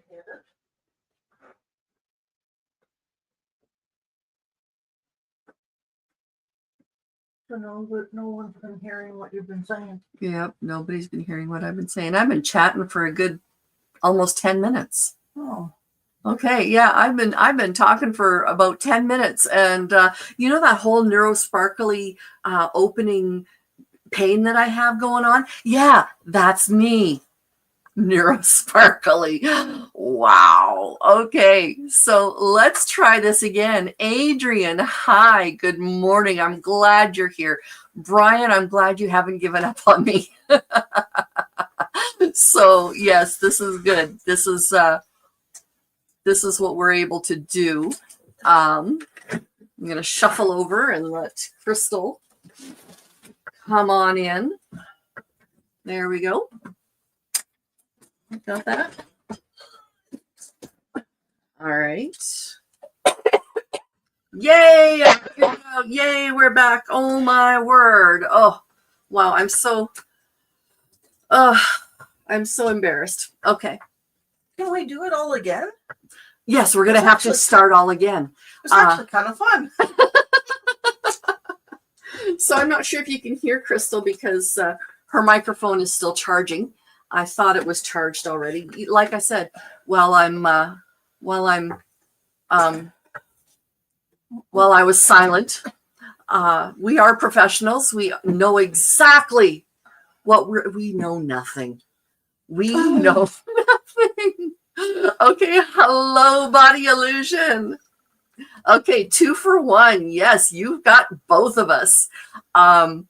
hit it. So no one's been hearing what you've been saying. Yep, nobody's been hearing what I've been saying. I've been chatting for a good almost 10 minutes. Oh. Okay, yeah, I've been talking for about 10 minutes, and you know that whole neurosparkly opening pain that I have going on? Yeah, that's me. Neurosparkly. Wow. Okay, so let's try this again. Adrian, hi, good morning. I'm glad you're here. Brian, I'm glad you haven't given up on me. So yes, this is good. This is what we're able to do. I'm going to shuffle over and let Crystal come on in. There we go. Got that? All right. Yay! Yay, we're back. Oh my word. Oh, wow. I'm so embarrassed. Okay. Can we do it all again? Yes, we're going to have to start all again. It's actually kind of fun. So I'm not sure if you can hear Crystal because her microphone is still charging. I thought it was charged already. Like I said, while I was silent, we are professionals. We know exactly what we know nothing. We know nothing. Okay, hello, Body Illusion. Okay, 2 for 1. Yes, you've got both of us.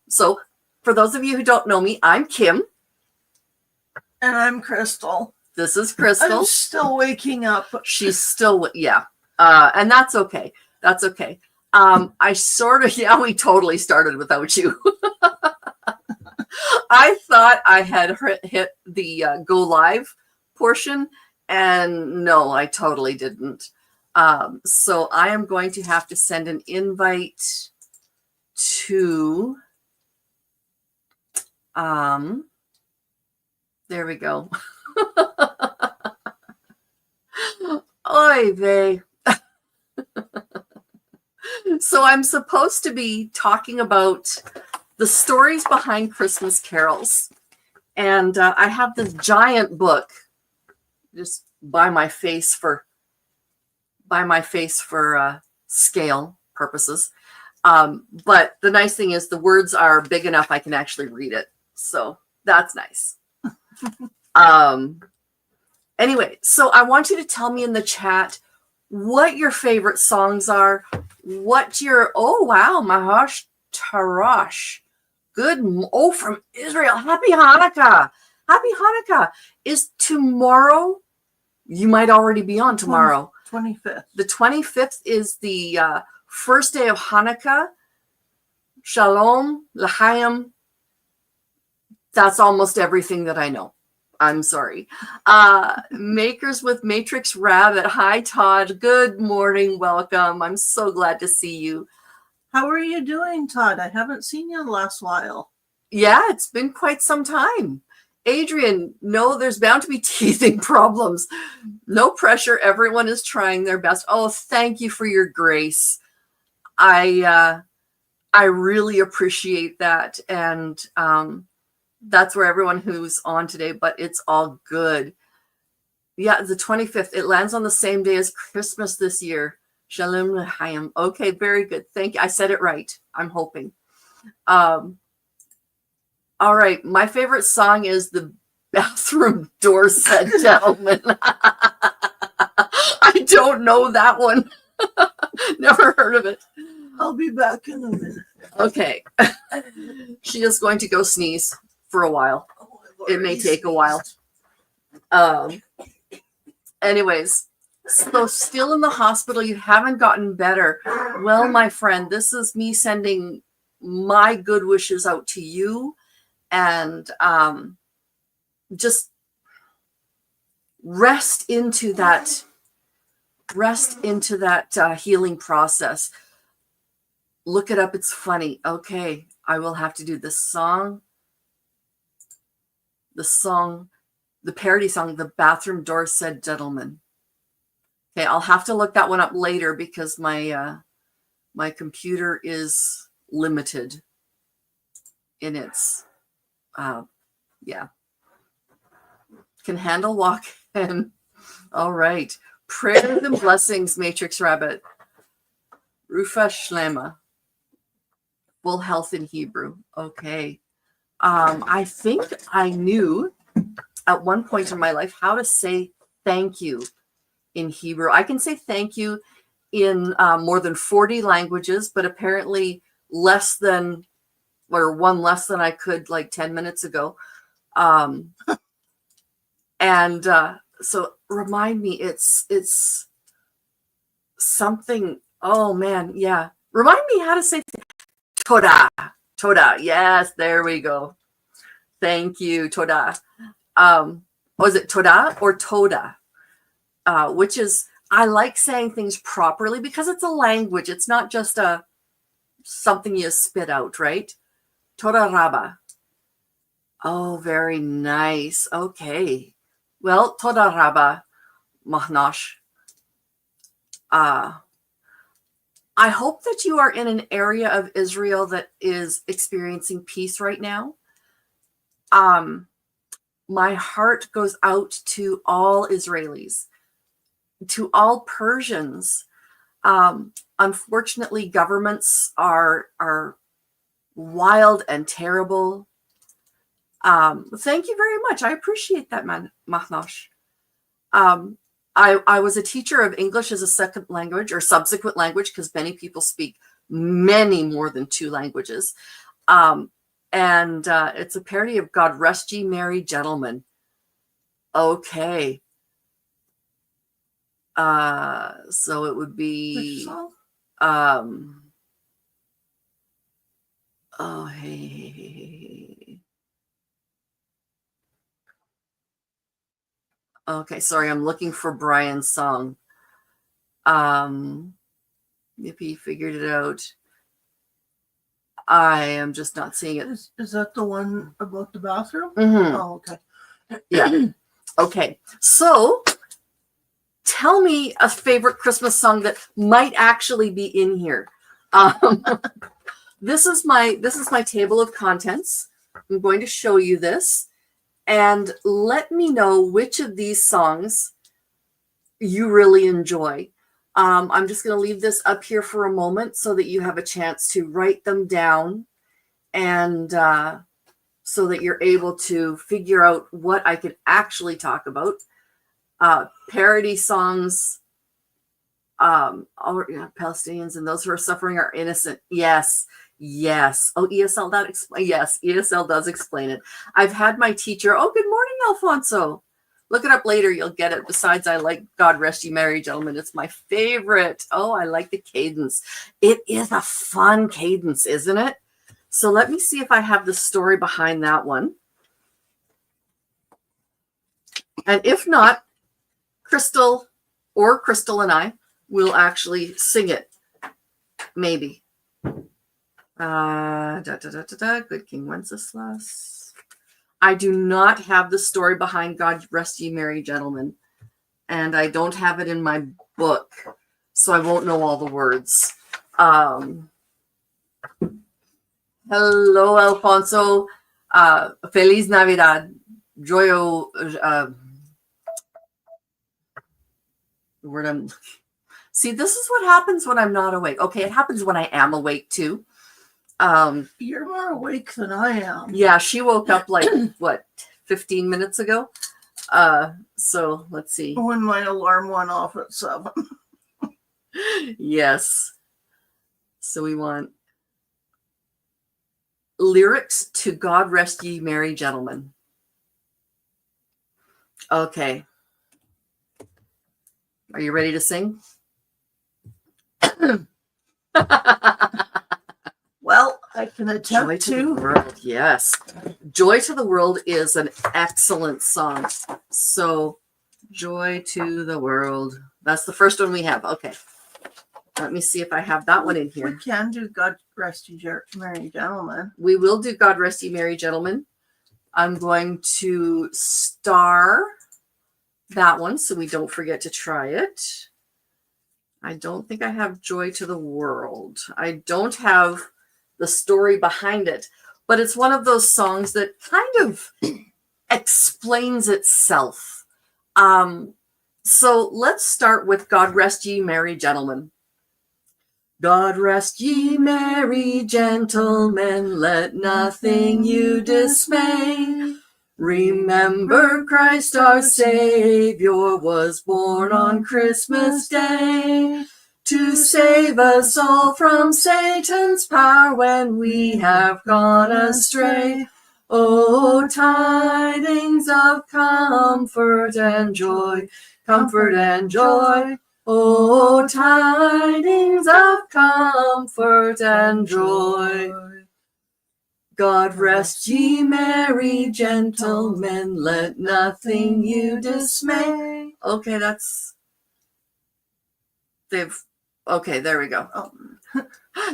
So for those of you who don't know me, I'm Kim. And I'm Crystal. This is Crystal. I'm still waking up. She's still, yeah. And that's okay. That's okay. We totally started without you. I thought I had hit the go live portion, and no, I totally didn't. So I am going to have to send an invite to, there we go. Oy vey. So I'm supposed to be talking about the stories behind Christmas carols. And I have this giant book just by my face for scale purposes. But the nice thing is the words are big enough I can actually read it. So that's nice. Anyway, so I want you to tell me in the chat what your favorite songs are. Oh wow, Mahash Tarash. Good. Oh, from Israel. Happy Hanukkah. Happy Hanukkah. Is tomorrow, you might already be on tomorrow. 25th. The 25th is the first day of Hanukkah. Shalom, L'chaim. That's almost everything that I know. I'm sorry. Makers with Matrix Rabbit. Hi, Todd. Good morning. Welcome. I'm so glad to see you. How are you doing, Todd? I haven't seen you in the last while. Yeah, it's been quite some time. Adrian, no, there's bound to be teething problems. No pressure. Everyone is trying their best. Oh, thank you for your grace. I really appreciate that. And that's where everyone who's on today, but it's all good. Yeah, the 25th. It lands on the same day as Christmas this year. Shalom L'chaim. Okay, very good. Thank you. I said it right. I'm hoping. All right. My favorite song is The Bathroom Door Set Gentleman. I don't know that one. Never heard of it. I'll be back in a minute. Okay. She is going to go sneeze for a while. It may take a while. Anyways, so still in the hospital, you haven't gotten better. Well, my friend, this is me sending my good wishes out to you, and just rest into that healing process. Look it up. It's funny. Okay, I will have to do this song. The song the parody song, The Bathroom Door Said Gentleman. Okay, I'll have to look that one up later because my my computer is limited in its yeah. Can handle walk in. All right. Prayers and blessings, Matrix Rabbit. Rufa Shlema. Full health in Hebrew. Okay. I think I knew at one point in my life how to say thank you in Hebrew. I can say thank you in more than 40 languages, but apparently less than, or one less than I could like 10 minutes ago. So remind me, it's something. Oh man, yeah. Remind me how to say Toda. Toda. Yes, there we go. Thank you, Toda. Was it Toda or Toda? Which is, I like saying things properly because it's a language. It's not just something you spit out, right? Toda Rabba. Oh, very nice. Okay. Well, Toda Rabba, Mahnosh. I hope that you are in an area of Israel that is experiencing peace right now. My heart goes out to all Israelis, to all Persians. Unfortunately, governments are wild and terrible. Thank you very much. I appreciate that, Mahnosh. I was a teacher of English as a second language or subsequent language because many people speak many more than 2 languages. It's a parody of God Rest Ye Merry Gentlemen. Okay. So it would be oh hey. Okay, sorry, I'm looking for Brian's song. If he figured it out. I am just not seeing it. Is that the one about the bathroom? Mm-hmm. Oh, okay. Yeah. Okay. So tell me a favorite Christmas song that might actually be in here. This is my table of contents. I'm going to show you this and let me know which of these songs you really enjoy. I'm just going to leave this up here for a moment so that you have a chance to write them down and so that you're able to figure out what I could actually talk about. Parody songs, Palestinians and those who are suffering are innocent. Yes. Oh, ESL does explain it. I've had my teacher. Oh, good morning, Alfonso. Look it up later. You'll get it. Besides, I like God Rest Ye Merry Gentlemen. It's my favorite. Oh, I like the cadence. It is a fun cadence, isn't it? So let me see if I have the story behind that one. And if not, Crystal and I will actually sing it. Maybe. Good King Wenceslas. I do not have the story behind God Rest Ye Merry Gentlemen. And I don't have it in my book. So I won't know all the words. Hello, Alfonso. Feliz Navidad. Joyo. The word I'm... See, this is what happens when I'm not awake. Okay, it happens when I am awake too. You're more awake than I am. Yeah, she woke up like, what, 15 minutes ago? So let's see. When my alarm went off at 7. Yes. So we want lyrics to God Rest Ye Merry Gentlemen. Okay. Are you ready to sing? Well, I can attempt Joy to the World. Yes. Joy to the World is an excellent song. So, Joy to the World. That's the first one we have. Okay. Let me see if I have that one in here. We can do God Rest Ye Merry Gentlemen. We will do God Rest Ye Merry Gentlemen. I'm going to star that one so we don't forget to try it. I don't think I have Joy to the World. I don't have the story behind it, but it's one of those songs that kind of explains itself. So let's start with God Rest Ye Merry Gentlemen. God rest ye merry gentlemen, let nothing you dismay. Remember Christ our Savior was born on Christmas Day to save us all from Satan's power when we have gone astray. Oh, tidings of comfort and joy, comfort and joy. Oh, tidings of comfort and joy. God rest ye merry gentlemen, let nothing you dismay. Okay, okay, there we go. Oh.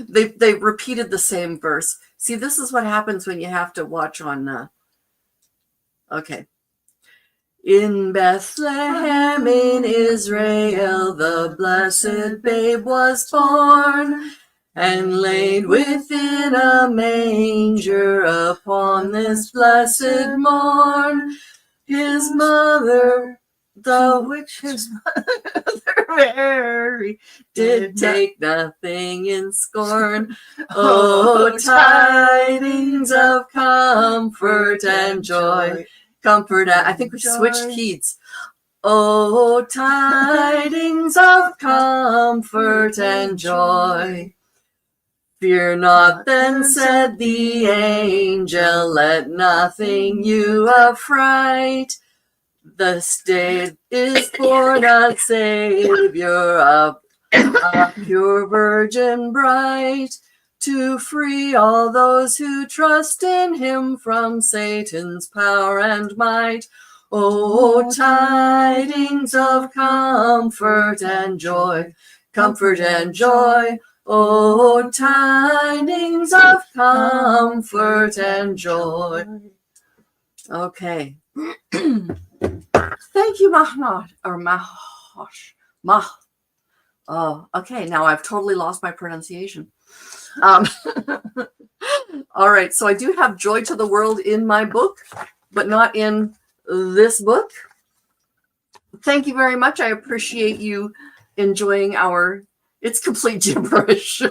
They repeated the same verse. See, this is what happens when you have to watch on, okay. In Bethlehem in Israel, the blessed babe was born, and laid within a manger upon this blessed morn. His mother, the which his mother Mary did take nothing in scorn. Oh, tidings of comfort and joy. Comfort, I think we switched keys. Oh, tidings of comfort and joy. Fear not, then said the angel, let nothing you affright. This day is born a Savior, a pure virgin bright, to free all those who trust in him from Satan's power and might. Oh, tidings of comfort and joy, comfort and joy. Oh, tidings of comfort and joy. Okay. Thank you, Mahnad, or Mahosh. Oh, okay. Now I've totally lost my pronunciation. All right. So I do have Joy to the World in my book, but not in this book. Thank you very much. I appreciate you enjoying it's complete gibberish.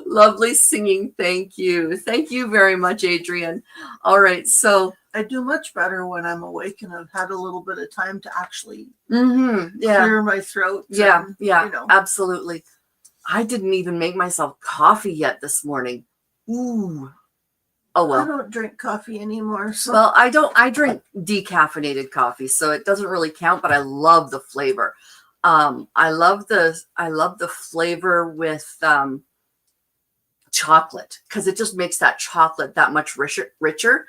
Lovely singing. Thank you. Thank you very much, Adrian. All right. So I do much better when I'm awake and I've had a little bit of time to actually clear my throat. Yeah, and, absolutely. I didn't even make myself coffee yet this morning. Ooh. Oh, well. I don't drink coffee anymore. So. Well, I drink decaffeinated coffee, so it doesn't really count, but I love the flavor. I love the flavor with chocolate, because it just makes that chocolate that much richer.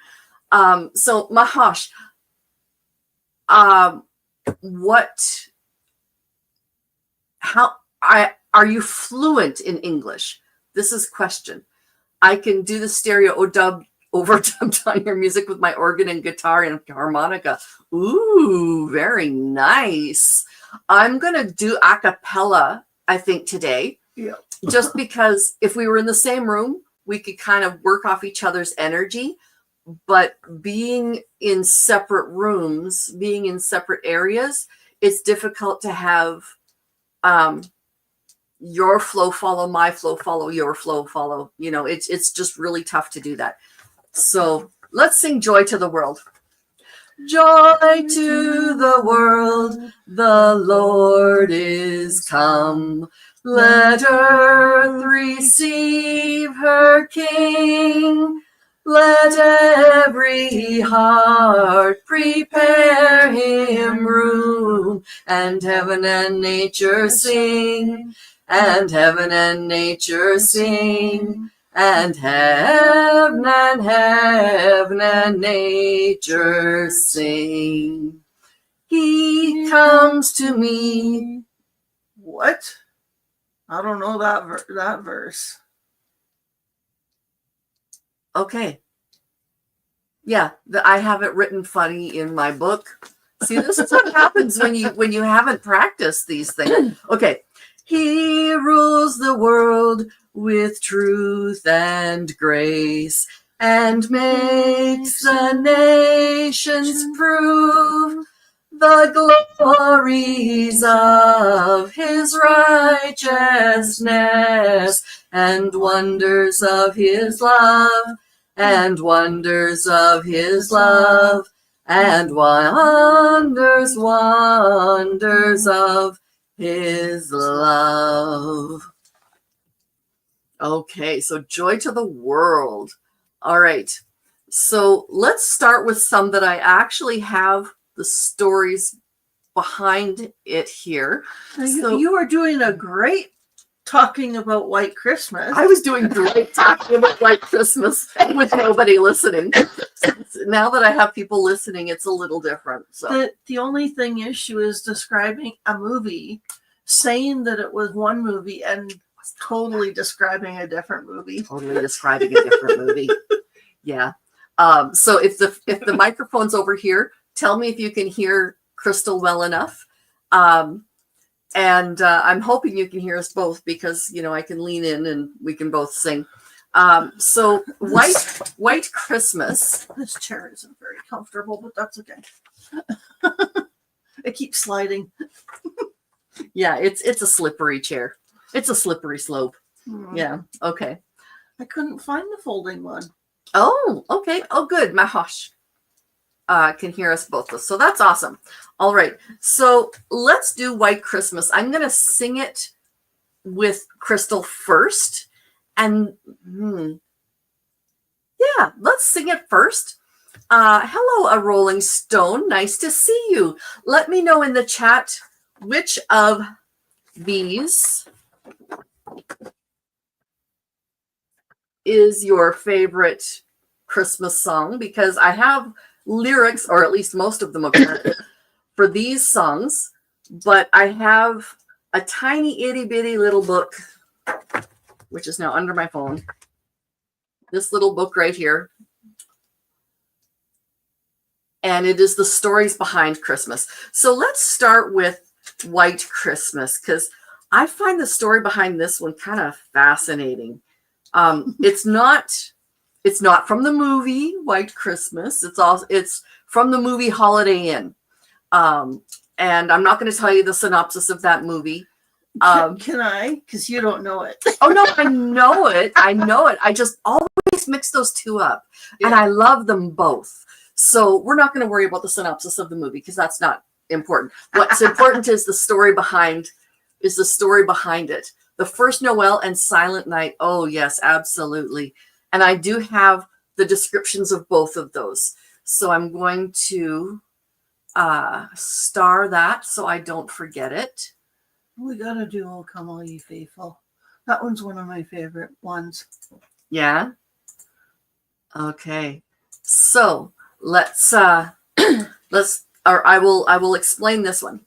So Mahosh, are you fluent in English? This is question. I can do the stereo overdubbed on your music with my organ and guitar and harmonica. Ooh, very nice. I'm going to do a cappella, I think, today. Yeah. Just because if we were in the same room, we could kind of work off each other's energy. But being in separate rooms, being in separate areas, it's difficult to have your flow follow my flow, follow your flow follow. It's just really tough to do that. So let's sing Joy to the World. Joy to the world, the Lord is come. Let earth receive her King. Let every heart prepare him room, and heaven and nature sing, and heaven and nature sing, and heaven and nature sing. He comes to me. What? I don't know that verse. Okay. Yeah, I have it written funny in my book. See, this is what happens when you haven't practiced these things. Okay. He rules the world with truth and grace and makes the nations prove the glories of his righteousness and wonders of his love and wonders of his love and wonders of his love. Okay, so joy to the world. All right, so let's start with some that I actually have the stories behind it here. You are doing a great talking about White Christmas. I was doing great talking about White Christmas with nobody listening. Now that I have people listening, it's a little different. So the only thing is she was describing a movie, saying that it was one movie and totally describing a different movie. Totally describing a different movie. Yeah. So if the microphone's over here, tell me if you can hear Crystal well enough. And I'm hoping you can hear us both because, I can lean in and we can both sing. So White Christmas. This chair isn't very comfortable, but that's okay. It keeps sliding. Yeah, it's a slippery chair. It's a slippery slope. Yeah. Okay. I couldn't find the folding one. Oh, okay. Oh, good. Mahosh can hear us both. So that's awesome. All right. So let's do White Christmas. I'm going to sing it with Crystal first. And yeah, let's sing it first. Hello, a Rolling Stone. Nice to see you. Let me know in the chat which of these is your favorite Christmas song, because I have lyrics, or at least most of them apparently, for these songs, but I have a tiny itty bitty little book, which is now under my phone. This little book right here. And it is the stories behind Christmas. So let's start with White Christmas, because I find the story behind this one kind of fascinating. It's not from the movie White Christmas. It's from the movie Holiday Inn. And I'm not going to tell you the synopsis of that movie. Can I? Because you don't know it. Oh no, I know it. I just always mix those two up, and I love them both. So we're not going to worry about the synopsis of the movie because that's not important. What's important is the story behind it. The First Noel and Silent Night. Oh yes, absolutely. And I do have the descriptions of both of those. So I'm going to star that so I don't forget it. We got to do "Oh Come All Ye Faithful." That one's one of my favorite ones. Yeah. Okay. So I will explain this one.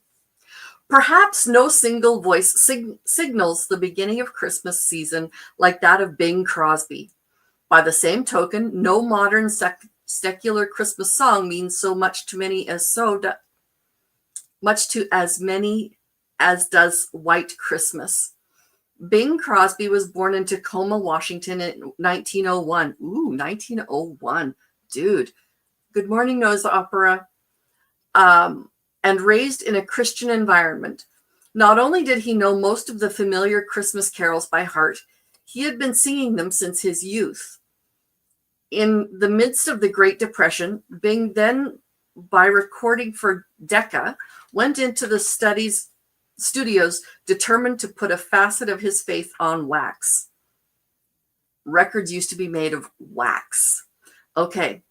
Perhaps no single voice signals the beginning of Christmas season like that of Bing Crosby. By the same token, no modern secular Christmas song means so much to many as many as does White Christmas. Bing Crosby was born in Tacoma, Washington in 1901. Ooh, 1901. Dude. Good morning, Nose Opera. And raised in a Christian environment. Not only did he know most of the familiar Christmas carols by heart, he had been singing them since his youth. In the midst of the Great Depression, Bing then, by recording for Decca, went into the studios determined to put a facet of his faith on wax. Records used to be made of wax. Okay.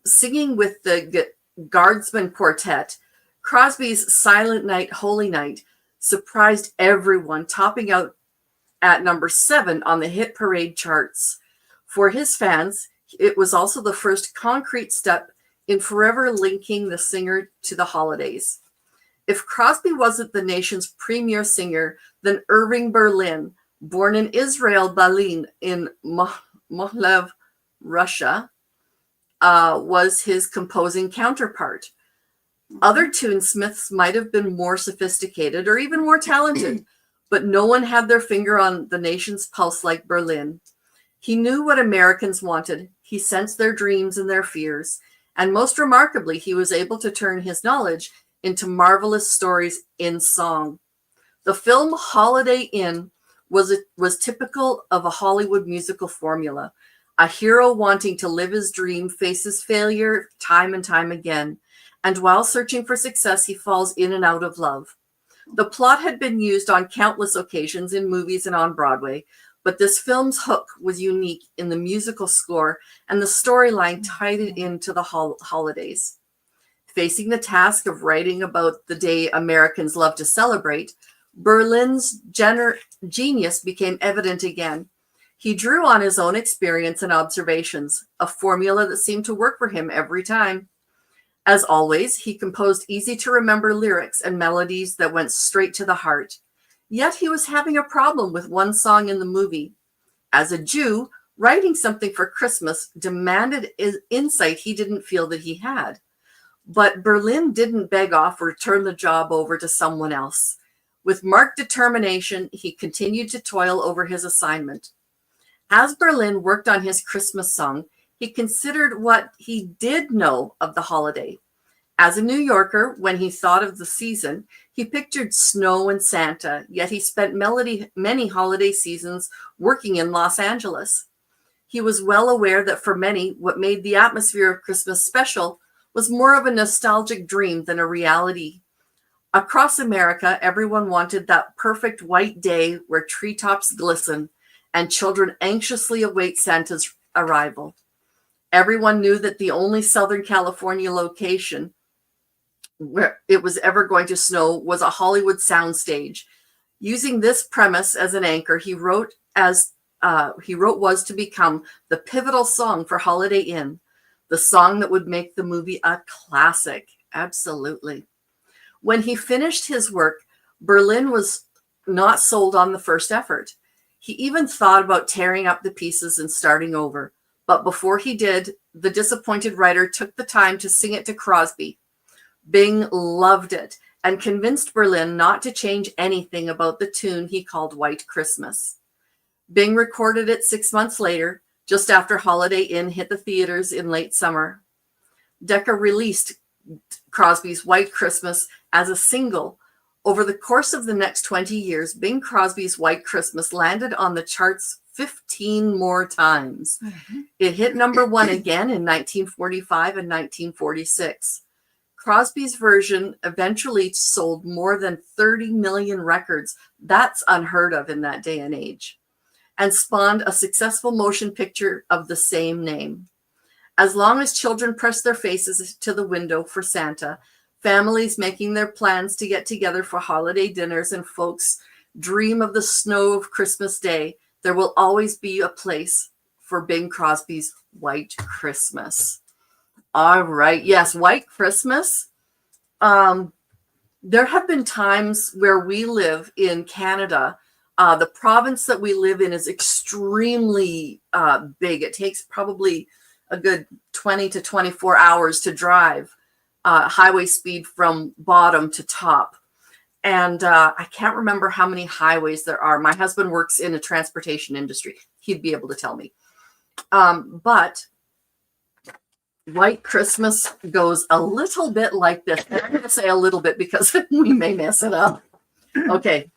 Singing with the Guardsman Quartet, Crosby's Silent Night, Holy Night surprised everyone, topping out at number 7 on the hit parade charts. For his fans, it was also the first concrete step in forever linking the singer to the holidays. If Crosby wasn't the nation's premier singer, then Irving Berlin, born in Israel, Berlin, in Mohilev, Russia, was his composing counterpart. Other tunesmiths might have been more sophisticated or even more talented, but no one had their finger on the nation's pulse like Berlin. He knew what Americans wanted. He sensed their dreams and their fears. And most remarkably, he was able to turn his knowledge into marvelous stories in song. The film Holiday Inn was typical of a Hollywood musical formula. A hero wanting to live his dream faces failure time and time again. And while searching for success, he falls in and out of love. The plot had been used on countless occasions in movies and on Broadway, but this film's hook was unique in the musical score, and the storyline tied it into the holidays. Facing the task of writing about the day Americans love to celebrate, Berlin's genius became evident again. He drew on his own experience and observations, a formula that seemed to work for him every time. As always, he composed easy-to-remember lyrics and melodies that went straight to the heart. Yet he was having a problem with one song in the movie. As a Jew, writing something for Christmas demanded insight he didn't feel that he had. But Berlin didn't beg off or turn the job over to someone else. With marked determination, he continued to toil over his assignment. As Berlin worked on his Christmas song, he considered what he did know of the holiday. As a New Yorker, when he thought of the season, he pictured snow and Santa, yet he spent many holiday seasons working in Los Angeles. He was well aware that for many, what made the atmosphere of Christmas special was more of a nostalgic dream than a reality. Across America, everyone wanted that perfect white day where treetops glisten and children anxiously await Santa's arrival. Everyone knew that the only Southern California location where it was ever going to snow was a Hollywood soundstage. Using this premise as an anchor, he wrote was to become the pivotal song for Holiday Inn, the song that would make the movie a classic. Absolutely. When he finished his work, Berlin was not sold on the first effort. He even thought about tearing up the pieces and starting over. But before he did, the disappointed writer took the time to sing it to Crosby. Bing loved it and convinced Berlin not to change anything about the tune he called White Christmas. Bing recorded it 6 months later, just after Holiday Inn hit the theaters in late summer. Decca released Crosby's White Christmas as a single. Over the course of the next 20 years, Bing Crosby's White Christmas landed on the charts 15 more times. Mm-hmm. It hit number one again in 1945 and 1946. Crosby's version eventually sold more than 30 million records. That's unheard of in that day and age. And spawned a successful motion picture of the same name. As long as children press their faces to the window for Santa, families making their plans to get together for holiday dinners, and folks dream of the snow of Christmas Day, there will always be a place for Bing Crosby's White Christmas. All right. Yes, White Christmas. There have been times where we live in Canada. The province that we live in is extremely big. It takes probably a good 20 to 24 hours to drive highway speed from bottom to top. And I can't remember how many highways there are. My husband works in a transportation industry. He'd be able to tell me. But White Christmas goes a little bit like this. And I'm going to say a little bit because we may mess it up. Okay.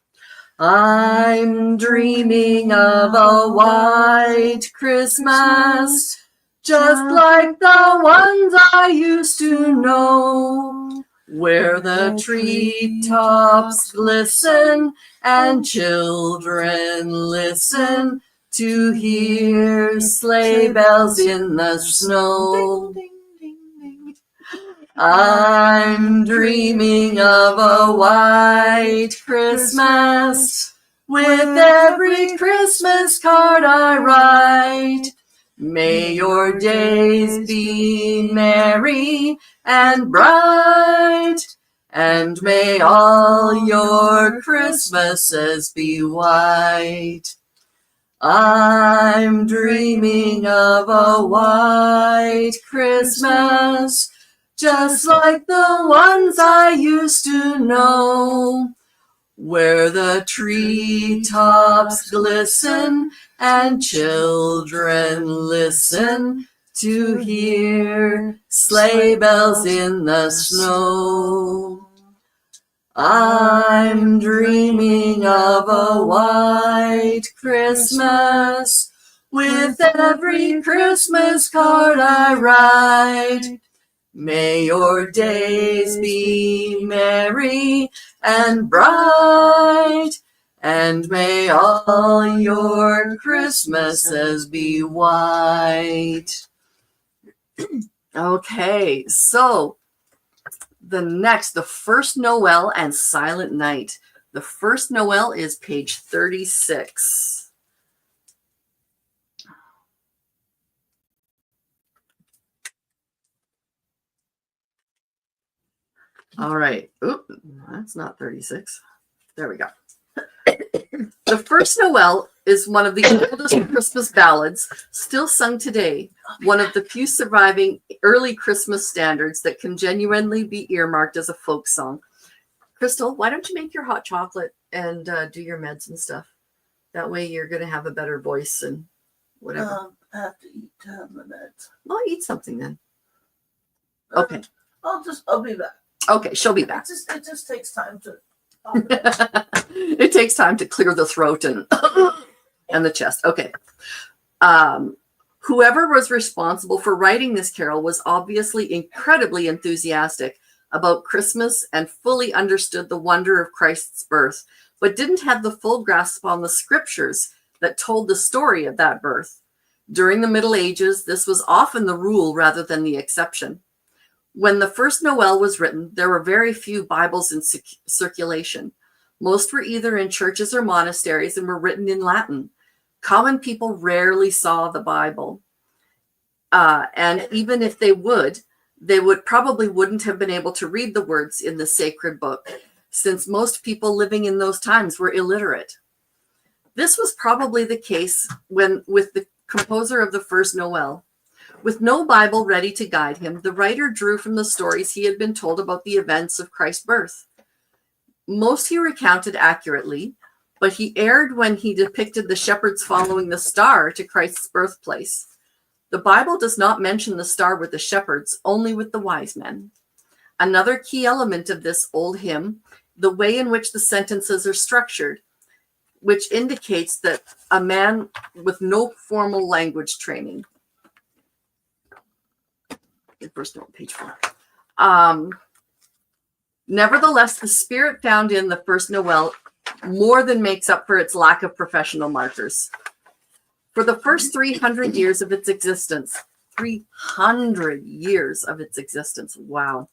I'm dreaming of a white Christmas, just like the ones I used to know, where the treetops glisten and children listen to hear sleigh bells in the snow. I'm dreaming of a white Christmas, with every Christmas card I write. May your days be merry and bright, and may all your Christmases be white. I'm dreaming of a white Christmas, just like the ones I used to know, where the treetops glisten and children listen to hear sleigh bells in the snow. I'm dreaming of a white Christmas, with every Christmas card I write. May your days be merry and bright, and may all your Christmases be white. Okay, so the first Noel and Silent Night. The first Noel is page 36. All right. Oop, that's not 36. There we go. The first Noel is one of the oldest Christmas ballads still sung today, one of the few surviving early Christmas standards that can genuinely be earmarked as a folk song. Crystal, why don't you make your hot chocolate and do your meds and stuff? That way you're going to have a better voice and whatever. I have to eat my meds. Well, eat something then. Okay. I'll be back. Okay, she'll be back. It just takes time to. It takes time to clear the throat and the chest. Okay. Whoever was responsible for writing this carol was obviously incredibly enthusiastic about Christmas and fully understood the wonder of Christ's birth, but didn't have the full grasp on the scriptures that told the story of that birth. During the Middle Ages, this was often the rule rather than the exception. When the first Noel was written, there were very few Bibles in circulation. Most were either in churches or monasteries and were written in Latin. Common people rarely saw the Bible. And even if they would probably wouldn't have been able to read the words in the sacred book, since most people living in those times were illiterate. This was probably the case with the composer of the first Noel. With no Bible ready to guide him, the writer drew from the stories he had been told about the events of Christ's birth. Most he recounted accurately, but he erred when he depicted the shepherds following the star to Christ's birthplace. The Bible does not mention the star with the shepherds, only with the wise men. Another key element of this old hymn, the way in which the sentences are structured, which indicates that a man with no formal language training. First note, page 4. Nevertheless, the spirit found in the first Noel more than makes up for its lack of professional markers. For the first 300 years of its existence, 300 years of its existence, wow.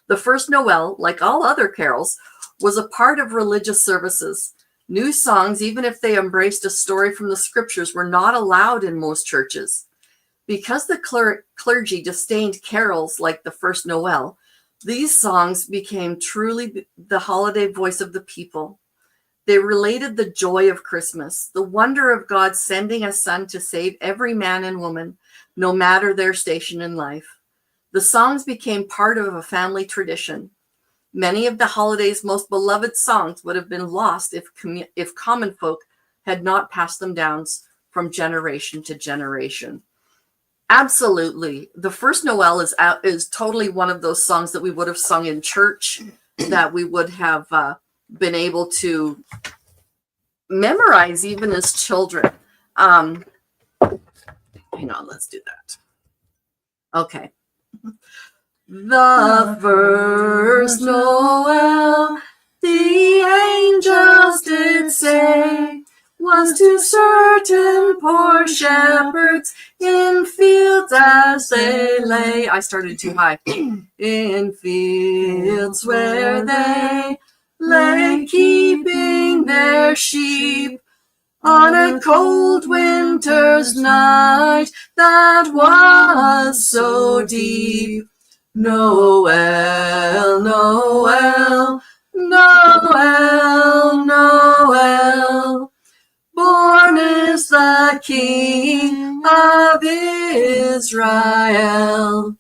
The first Noel, like all other carols, was a part of religious services. New songs, even if they embraced a story from the scriptures, were not allowed in most churches. Because the clergy disdained carols like the first Noel, these songs became truly the holiday voice of the people. They related the joy of Christmas, the wonder of God sending a son to save every man and woman, no matter their station in life. The songs became part of a family tradition. Many of the holiday's most beloved songs would have been lost if common folk had not passed them down from generation to generation. Absolutely. The first Noel is totally one of those songs that we would have sung in church, that we would have been able to memorize even as children. Hang on, let's do that. Okay. The first Noel, the angels did say, was to certain poor shepherds in fields as they lay. I started too high. In fields where they lay keeping their sheep on a cold winter's night that was so deep. Noel, Noel, Noel, Noel. Born is the the King of Israel.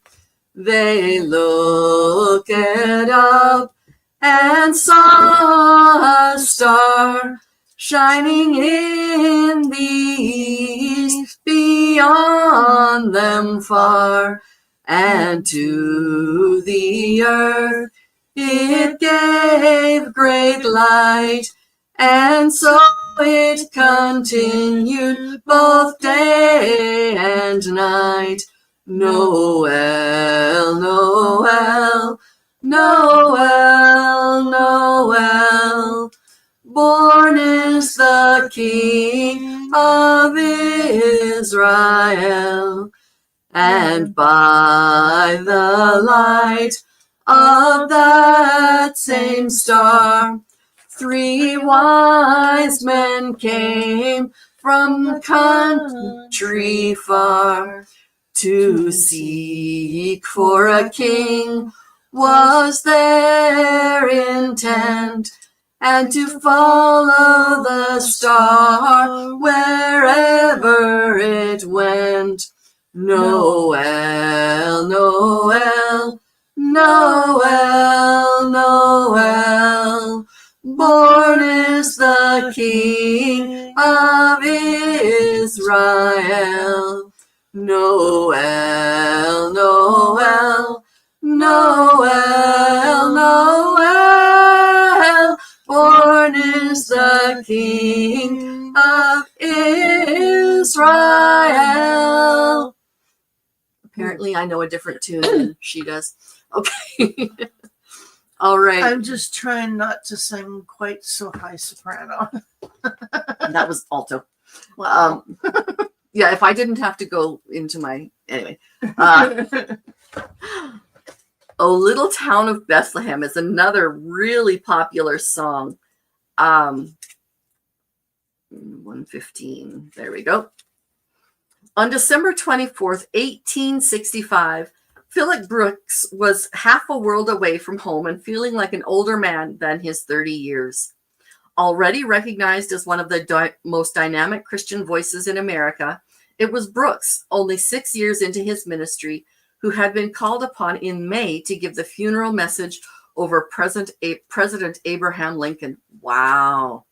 They looked up and saw a star shining in the east beyond them far, and to the earth it gave great light, and so it continued both day and night. Noel, Noel, Noel, Noel, born is the King of Israel, and by the light of that same star, 3 wise men came from country far. To seek for a king was their intent, and to follow the star wherever it went. Noel, Noel, Noel, Noel, born is the King of Israel. Noel, Noel, Noel, Noel, born is the King of Israel. Apparently I know a different tune than she does. Okay. All right. I'm just trying not to sing quite so high soprano. That was alto. Wow. Yeah, if I didn't have to go into my, anyway. O Little Town of Bethlehem is another really popular song. 115, there we go. On December 24th, 1865, Philip Brooks was half a world away from home and feeling like an older man than his 30 years. Already recognized as one of the most dynamic Christian voices in America, it was Brooks, only 6 years into his ministry, who had been called upon in May to give the funeral message over President Abraham Lincoln. Wow.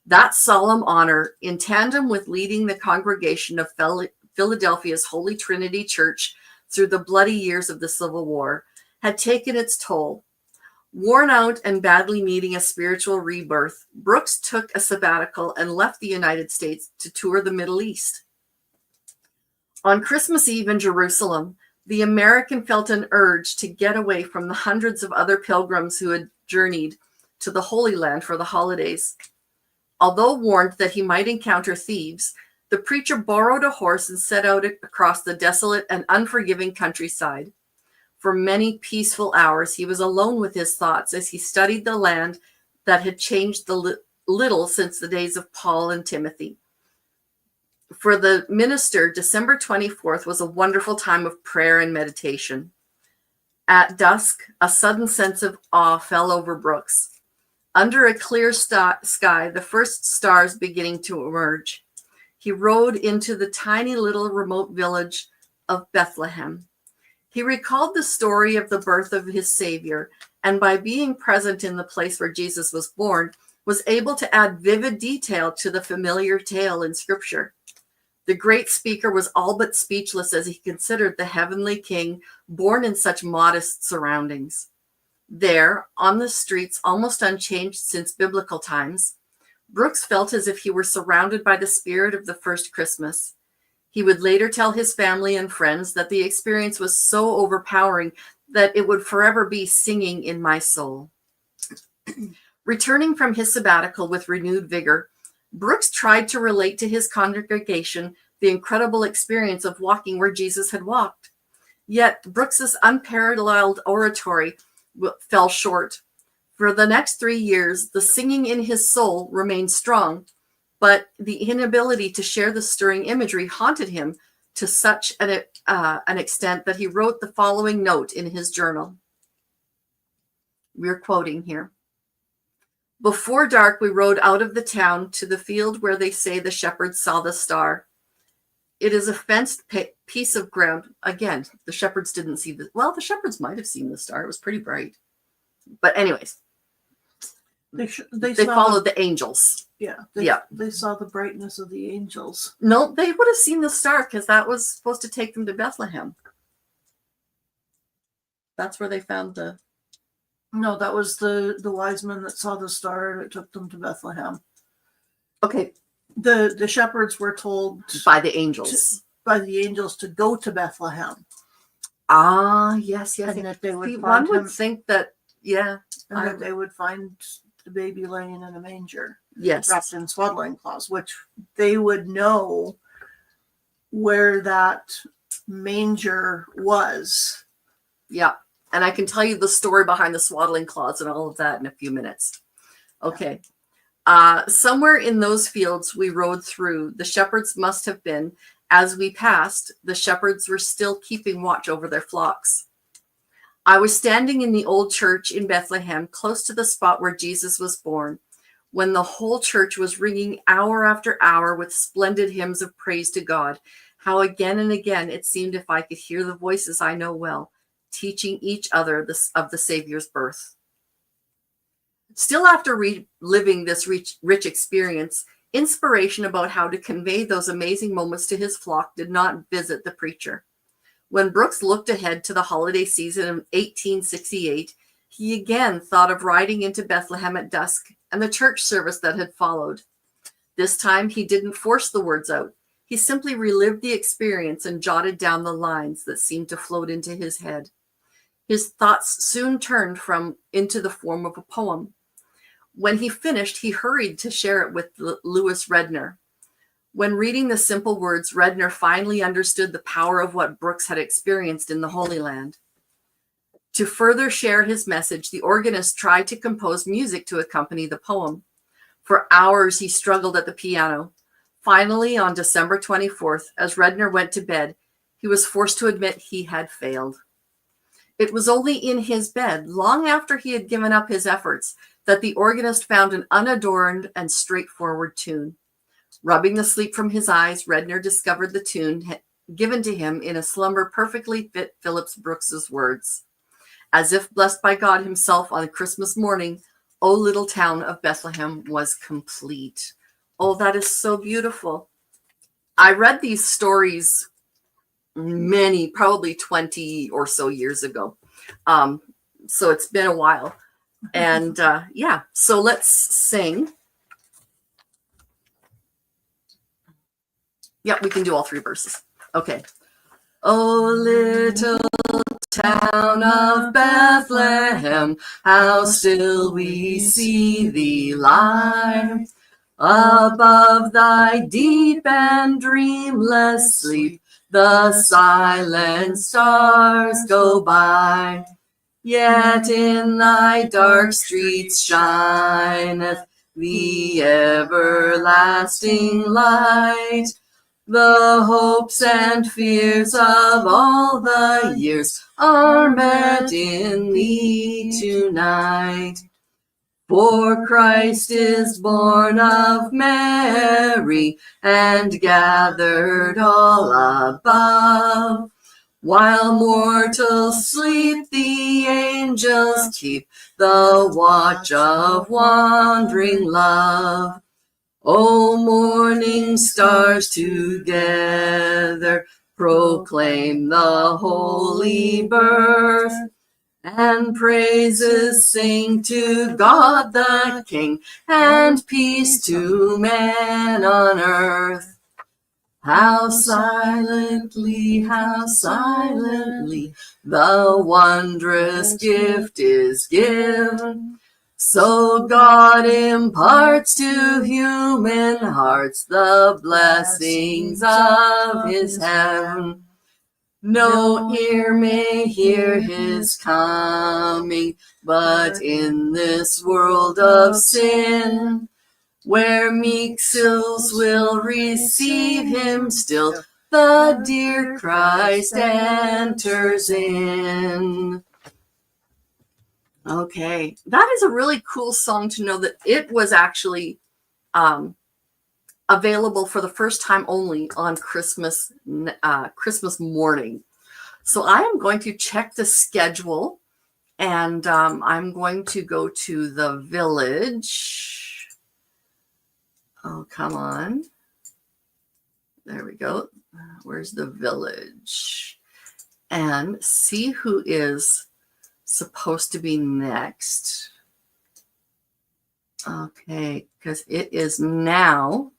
That solemn honor, in tandem with leading the congregation of Philadelphia's Holy Trinity Church through the bloody years of the Civil War, had taken its toll. Worn out and badly needing a spiritual rebirth, Brooks took a sabbatical and left the United States to tour the Middle East. On Christmas Eve in Jerusalem, the American felt an urge to get away from the hundreds of other pilgrims who had journeyed to the Holy Land for the holidays. Although warned that he might encounter thieves, the preacher borrowed a horse and set out across the desolate and unforgiving countryside. For many peaceful hours, he was alone with his thoughts as he studied the land that had changed little since the days of Paul and Timothy. For the minister, December 24th was a wonderful time of prayer and meditation. At dusk, a sudden sense of awe fell over Brooks. Under a clear sky, the first stars beginning to emerge, he rode into the tiny little remote village of Bethlehem. He recalled the story of the birth of his Savior, and by being present in the place where Jesus was born, was able to add vivid detail to the familiar tale in Scripture. The great speaker was all but speechless as he considered the heavenly King born in such modest surroundings. There, on the streets, almost unchanged since biblical times, Brooks felt as if he were surrounded by the spirit of the first Christmas. He would later tell his family and friends that the experience was so overpowering that it would forever be singing in my soul. Returning from his sabbatical with renewed vigor, Brooks tried to relate to his congregation the incredible experience of walking where Jesus had walked. Yet Brooks's unparalleled oratory fell short. For the next 3 years, the singing in his soul remained strong, but the inability to share the stirring imagery haunted him to such an extent that he wrote the following note in his journal. We're quoting here. Before dark, we rode out of the town to the field where they say the shepherds saw the star. It is a fenced piece of ground. Again, the shepherds didn't see the. Well, the shepherds might have seen the star. It was pretty bright. But anyways, They they followed the angels. They saw the brightness of the angels. No, they would have seen the star because that was supposed to take them to Bethlehem. That's where they found the. No, that was the wise men that saw the star and it took them to Bethlehem. Okay. The shepherds were told by the angels. By the angels to go to Bethlehem. Ah, yes. And that they would one would think that, yeah. And that they would find the baby laying in a manger. Yes. Wrapped in swaddling cloths, which they would know where that manger was. Yeah. And I can tell you the story behind the swaddling cloths and all of that in a few minutes. Okay. Somewhere in those fields we rode through, the shepherds must have been. As we passed, the shepherds were still keeping watch over their flocks. I was standing in the old church in Bethlehem, close to the spot where Jesus was born, when the whole church was ringing hour after hour with splendid hymns of praise to God. How again and again it seemed if I could hear the voices I know well, teaching each other of the Savior's birth. Still after reliving this rich experience, inspiration about how to convey those amazing moments to his flock did not visit the preacher. When Brooks looked ahead to the holiday season of 1868, he again thought of riding into Bethlehem at dusk and the church service that had followed. This time he didn't force the words out. He simply relived the experience and jotted down the lines that seemed to float into his head. His thoughts soon turned into the form of a poem. When he finished, he hurried to share it with Louis Redner. When reading the simple words, Redner finally understood the power of what Brooks had experienced in the Holy Land. To further share his message, the organist tried to compose music to accompany the poem. For hours, he struggled at the piano. Finally, on December 24th, as Redner went to bed, he was forced to admit he had failed. It was only in his bed, long after he had given up his efforts, that the organist found an unadorned and straightforward tune. Rubbing the sleep from his eyes, Redner discovered the tune given to him in a slumber perfectly fit Phillips Brooks's words. As if blessed by God himself on Christmas morning, O Little Town of Bethlehem was complete. Oh, that is so beautiful. I read these stories probably 20 or so years ago. So it's been a while. And so let's sing. Yeah, we can do all three verses. Okay. Oh, little town of Bethlehem, how still we see thee lie. Above thy deep and dreamless sleep, the silent stars go by. Yet in thy dark streets shineth the everlasting light. The hopes and fears of all the years are met in thee tonight. For Christ is born of Mary and gathered all above. While mortals sleep, the angels keep the watch of wandering love. O morning stars together proclaim the holy birth, and praises sing to God the King, and peace to man on earth. How silently the wondrous gift is given. So God imparts to human hearts the blessings of his heaven. No ear may hear his coming, but in this world of sin, where meek souls will receive him still, the dear Christ enters in. Okay, that is a really cool song to know that it was actually available for the first time only on Christmas morning. So I am going to check the schedule, and I'm going to go to the Village. Oh, come on. There we go. Where's the Village? And see who is supposed to be next. Okay, because it's now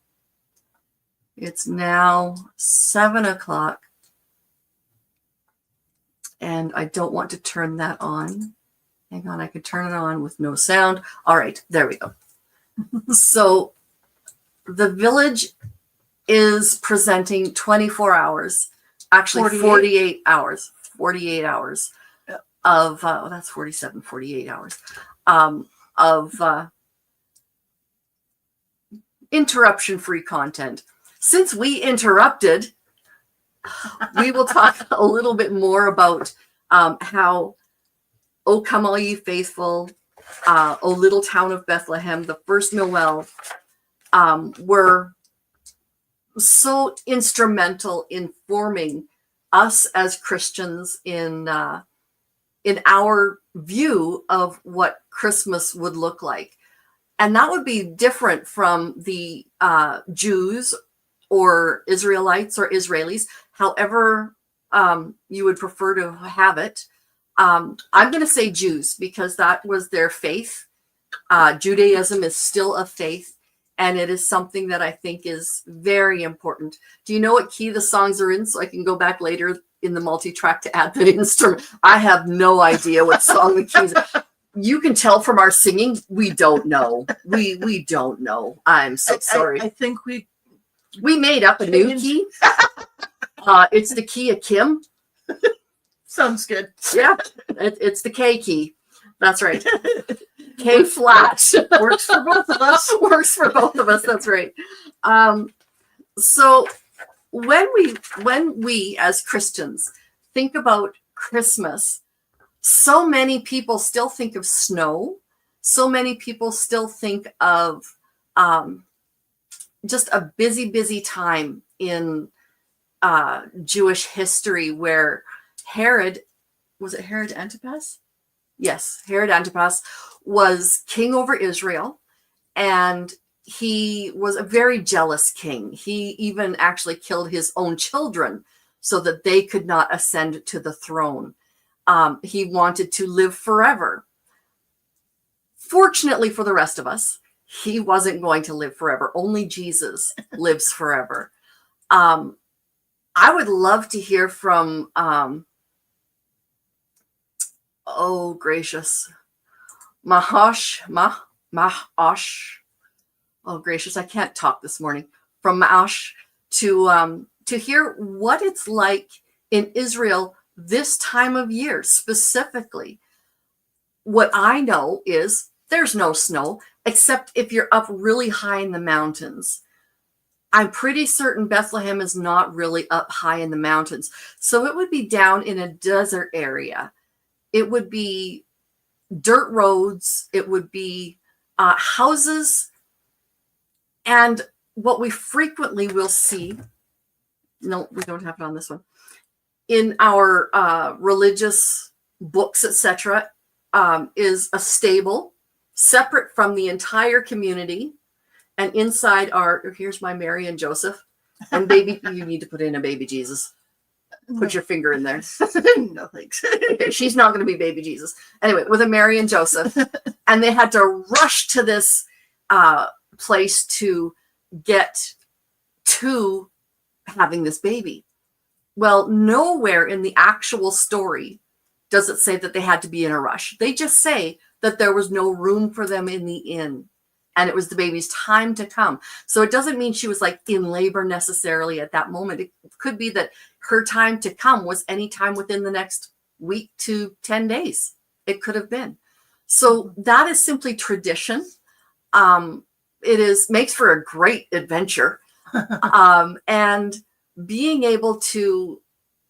7:00, and I don't want to turn that on. Hang on, I could turn it on with no sound. All right, there we go. So the Village is presenting 24 hours, actually 48 hours, 48 hours of, that's 47, 48 hours of interruption-free content. Since we interrupted, we will talk a little bit more about how O Come All Ye Faithful, O Little Town of Bethlehem, the first Noel, were so instrumental in forming us as Christians in our view of what Christmas would look like. And that would be different from the Jews or Israelites or Israelis, however you would prefer to have it. I'm going to say Jews because that was their faith. Judaism is still a faith, and it is something that I think is very important. Do you know what key the songs are in, so I can go back later in the multi-track to add the instrument? I have no idea what song the keys are. You can tell from our singing, we don't know. We don't know. I'm so sorry. I think we made up a new key. It's the key of Kim. Sounds good. Yeah, it's the K key. That's right. K flat. Works for both of us. Works for both of us. That's right. So when we as Christians think about Christmas, so many people still think of snow. So many people still think of just a busy time in Jewish history where Herod Antipas? Yes, Herod Antipas was king over Israel, and he was a very jealous king. He even actually killed his own children so that they could not ascend to the throne. He wanted to live forever. Fortunately for the rest of us, he wasn't going to live forever. Only Jesus lives forever. I would love to hear from, oh gracious, Mahosh. Oh gracious, I can't talk this morning. From Maash to hear what it's like in Israel this time of year specifically. What I know is there's no snow except if you're up really high in the mountains. I'm pretty certain Bethlehem is not really up high in the mountains. So it would be down in a desert area. It would be dirt roads. It would be houses. And what we frequently will see, no, we don't have it on this one, in our religious books, etc., is a stable separate from the entire community. And inside here's my Mary and Joseph. And baby, you need to put in a baby Jesus. Put your finger in there. No thanks. Okay, she's not going to be baby Jesus. Anyway, with a Mary and Joseph. And they had to rush to this place to get to having this baby. Well, nowhere in the actual story does it say that they had to be in a rush. They just say that there was no room for them in the inn, and it was the baby's time to come. So it doesn't mean she was like in labor necessarily at that moment. It could be that her time to come was any time within the next week to 10 days. It could have been. So that is simply tradition. It makes for a great adventure. And being able to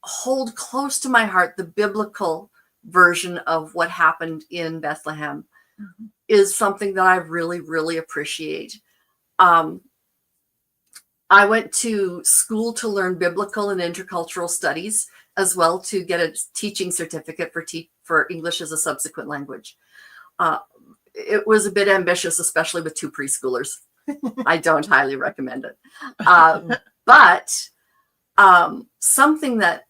hold close to my heart the biblical version of what happened in Bethlehem is something that I really, really appreciate. I went to school to learn biblical and intercultural studies, as well to get a teaching certificate for English as a subsequent language. It was a bit ambitious, especially with 2 preschoolers. I don't highly recommend it. But something that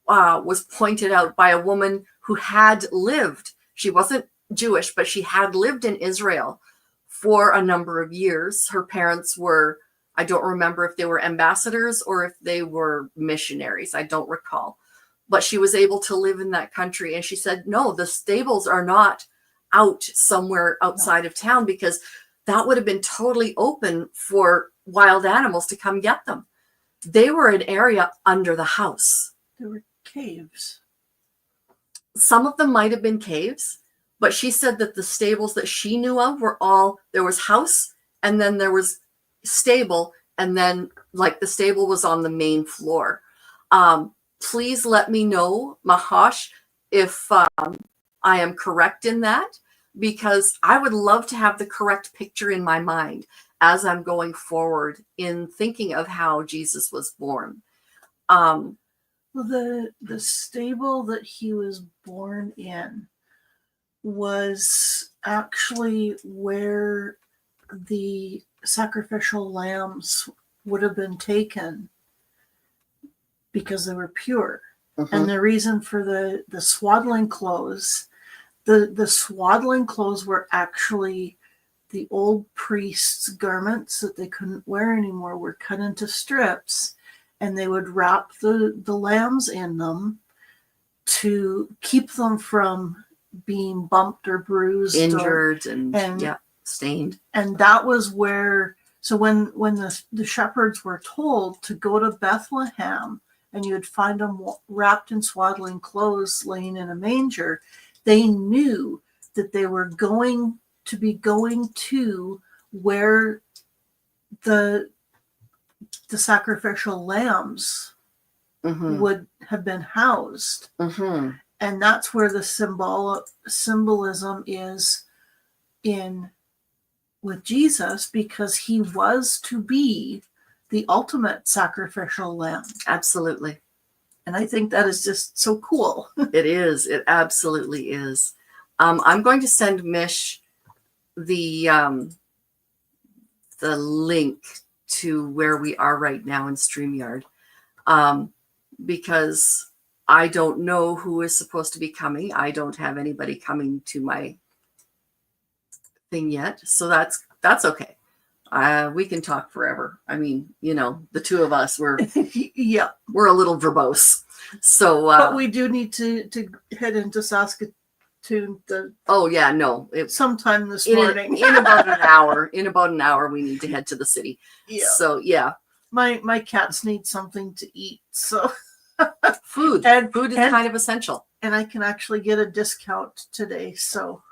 was pointed out by a woman who had lived, she wasn't Jewish, but she had lived in Israel for a number of years. Her parents were, I don't remember if they were ambassadors or if they were missionaries. I don't recall. But she was able to live in that country. And she said, no, the stables are not out somewhere outside of town, because that would have been totally open for wild animals to come get them. They were an area under the house. There were caves. Some of them might have been caves, but she said that the stables that she knew of were all, there was house, and then there was stable, and then like the stable was on the main floor. Please let me know, Mahash, if I am correct in that, because I would love to have the correct picture in my mind as I'm going forward in thinking of how Jesus was born. Well, the stable that he was born in was actually where the sacrificial lambs would have been taken because they were pure. Mm-hmm. And the reason for the swaddling clothes, the swaddling clothes were actually the old priests' garments that they couldn't wear anymore, were cut into strips, and they would wrap the lambs in them to keep them from being bumped or bruised, injured, and yeah, stained. And that was where, so when the shepherds were told to go to Bethlehem and you would find them wrapped in swaddling clothes laying in a manger, they knew that they were going to where the sacrificial lambs Mm-hmm. would have been housed. Mm-hmm. And that's where the symbolism is in with Jesus, because he was to be the ultimate sacrificial lamb. Absolutely. And I think that is just so cool. It is. It absolutely is. I'm going to send Mish the link to where we are right now in StreamYard, because I don't know who is supposed to be coming. I don't have anybody coming to my thing yet, so that's okay. We can talk forever. I mean, the two of us, Yeah, we're a little verbose. So, but we do need to head into Saskatoon oh yeah, no, sometime this morning. in about an hour. In about an hour, we need to head to the city. Yeah. So yeah, My cats need something to eat, so food and is kind of essential. And I can actually get a discount today, so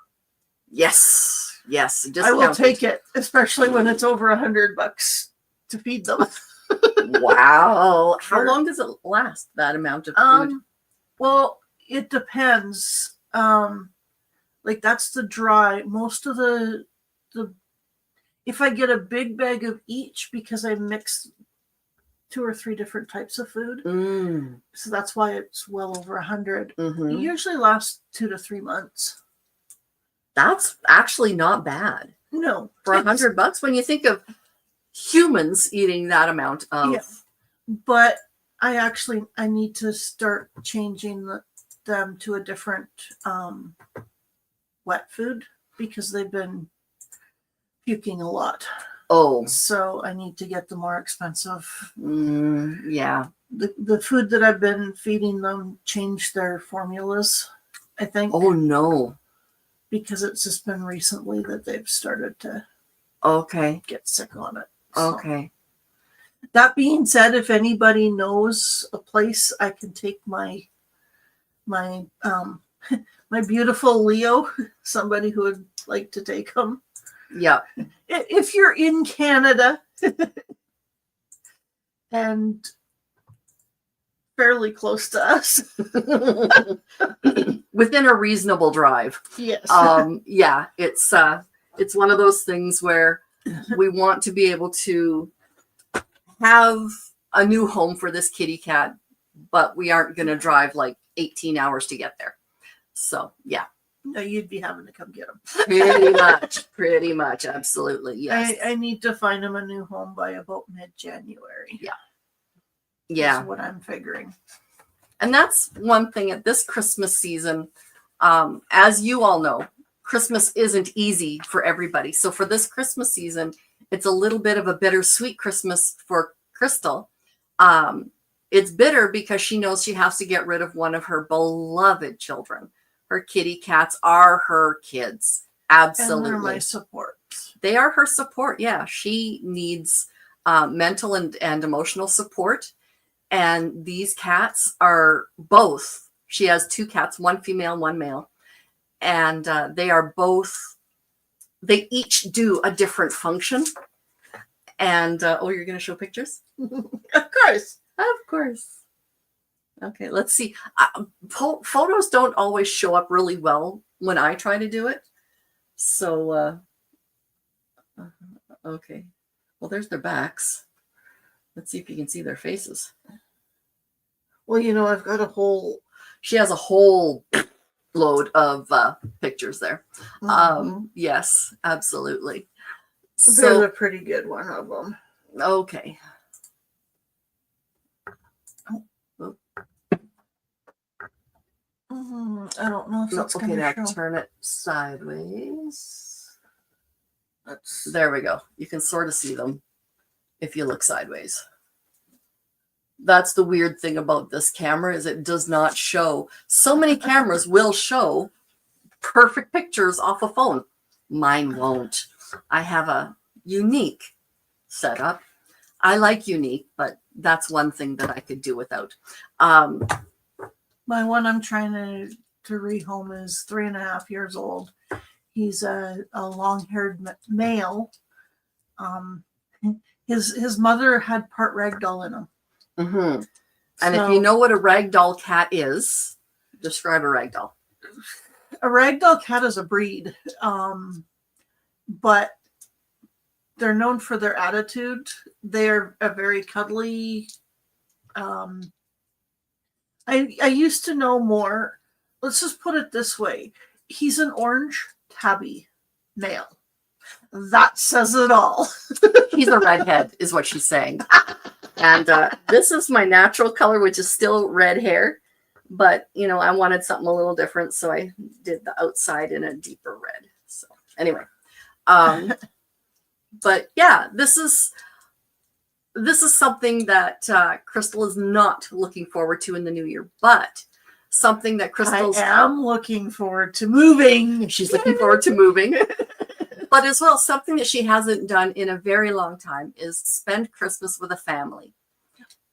Yes. I will take it, especially when it's over $100 to feed them. Wow. How long does it last, that amount of food? Well, it depends. Like that's the dry. Most of the if I get a big bag of each, because I mix 2 or 3 different types of food, so that's why it's well over 100. Mm-hmm. It usually lasts 2 to 3 months. That's actually not bad. No, For $100 when you think of humans eating that amount of. Yeah. But I need to start changing them to a different wet food, because they've been puking a lot. Oh. So I need to get the more expensive. Yeah. The food that I've been feeding them changed their formulas, I think. Oh no. Because it's just been recently that they've started to get sick on it. So. Okay. That being said, if anybody knows a place I can take my my beautiful Leo, somebody who would like to take him. Yeah. If you're in Canada and fairly close to us. Within a reasonable drive. Yes. Yeah, it's one of those things where we want to be able to have a new home for this kitty cat, but we aren't going to drive like 18 hours to get there. So yeah, No, you'd be having to come get him. pretty much, absolutely, yes. I need to find him a new home by about mid-January. Yeah. Is what I'm figuring. And that's one thing at this Christmas season. As you all know, Christmas isn't easy for everybody. So for this Christmas season, it's a little bit of a bittersweet Christmas for Crystal. It's bitter because she knows she has to get rid of one of her beloved children. Her kitty cats are her kids. Absolutely. And they're my supports. They are her support. Yeah. She needs mental and emotional support. And these cats are both. She has 2 cats, one female, one male. And they are both, they each do a different function. And, oh, you're going to show pictures? Of course. Of course. Okay, let's see. Photos don't always show up really well when I try to do it. So, okay. Well, there's their backs. Let's see if you can see their faces. Well, you know, I've got a whole... She has a whole load of pictures there. Yes, absolutely. There's So, a pretty good one of them. okay. I don't know if that's Okay, going now to show. turn it sideways. That's... There we go. You can sort of see them if you look sideways. That's the weird thing about this camera, is it does not show. So many cameras will show perfect pictures off a phone. Mine won't. I have a unique setup. I like unique, but that's one thing that I could do without. My one I'm trying to rehome is 3.5 years old. He's a long-haired male. His mother had part ragdoll in him. Mm-hmm. And if you know what a ragdoll cat is, describe a ragdoll. A ragdoll cat is a breed, but they're known for their attitude. They're a very cuddly. I used to know more. Let's just put it this way. He's an orange tabby male. That says it all. He's a redhead, is what she's saying. And this is my natural color, which is still red hair. But, you know, I wanted something a little different, so I did the outside in a deeper red. So anyway. But yeah, this is something that Crystal is not looking forward to in the new year, but something that Crystal's... I am looking forward to moving. She's looking forward to moving. But as well, something that she hasn't done in a very long time is spend Christmas with a family.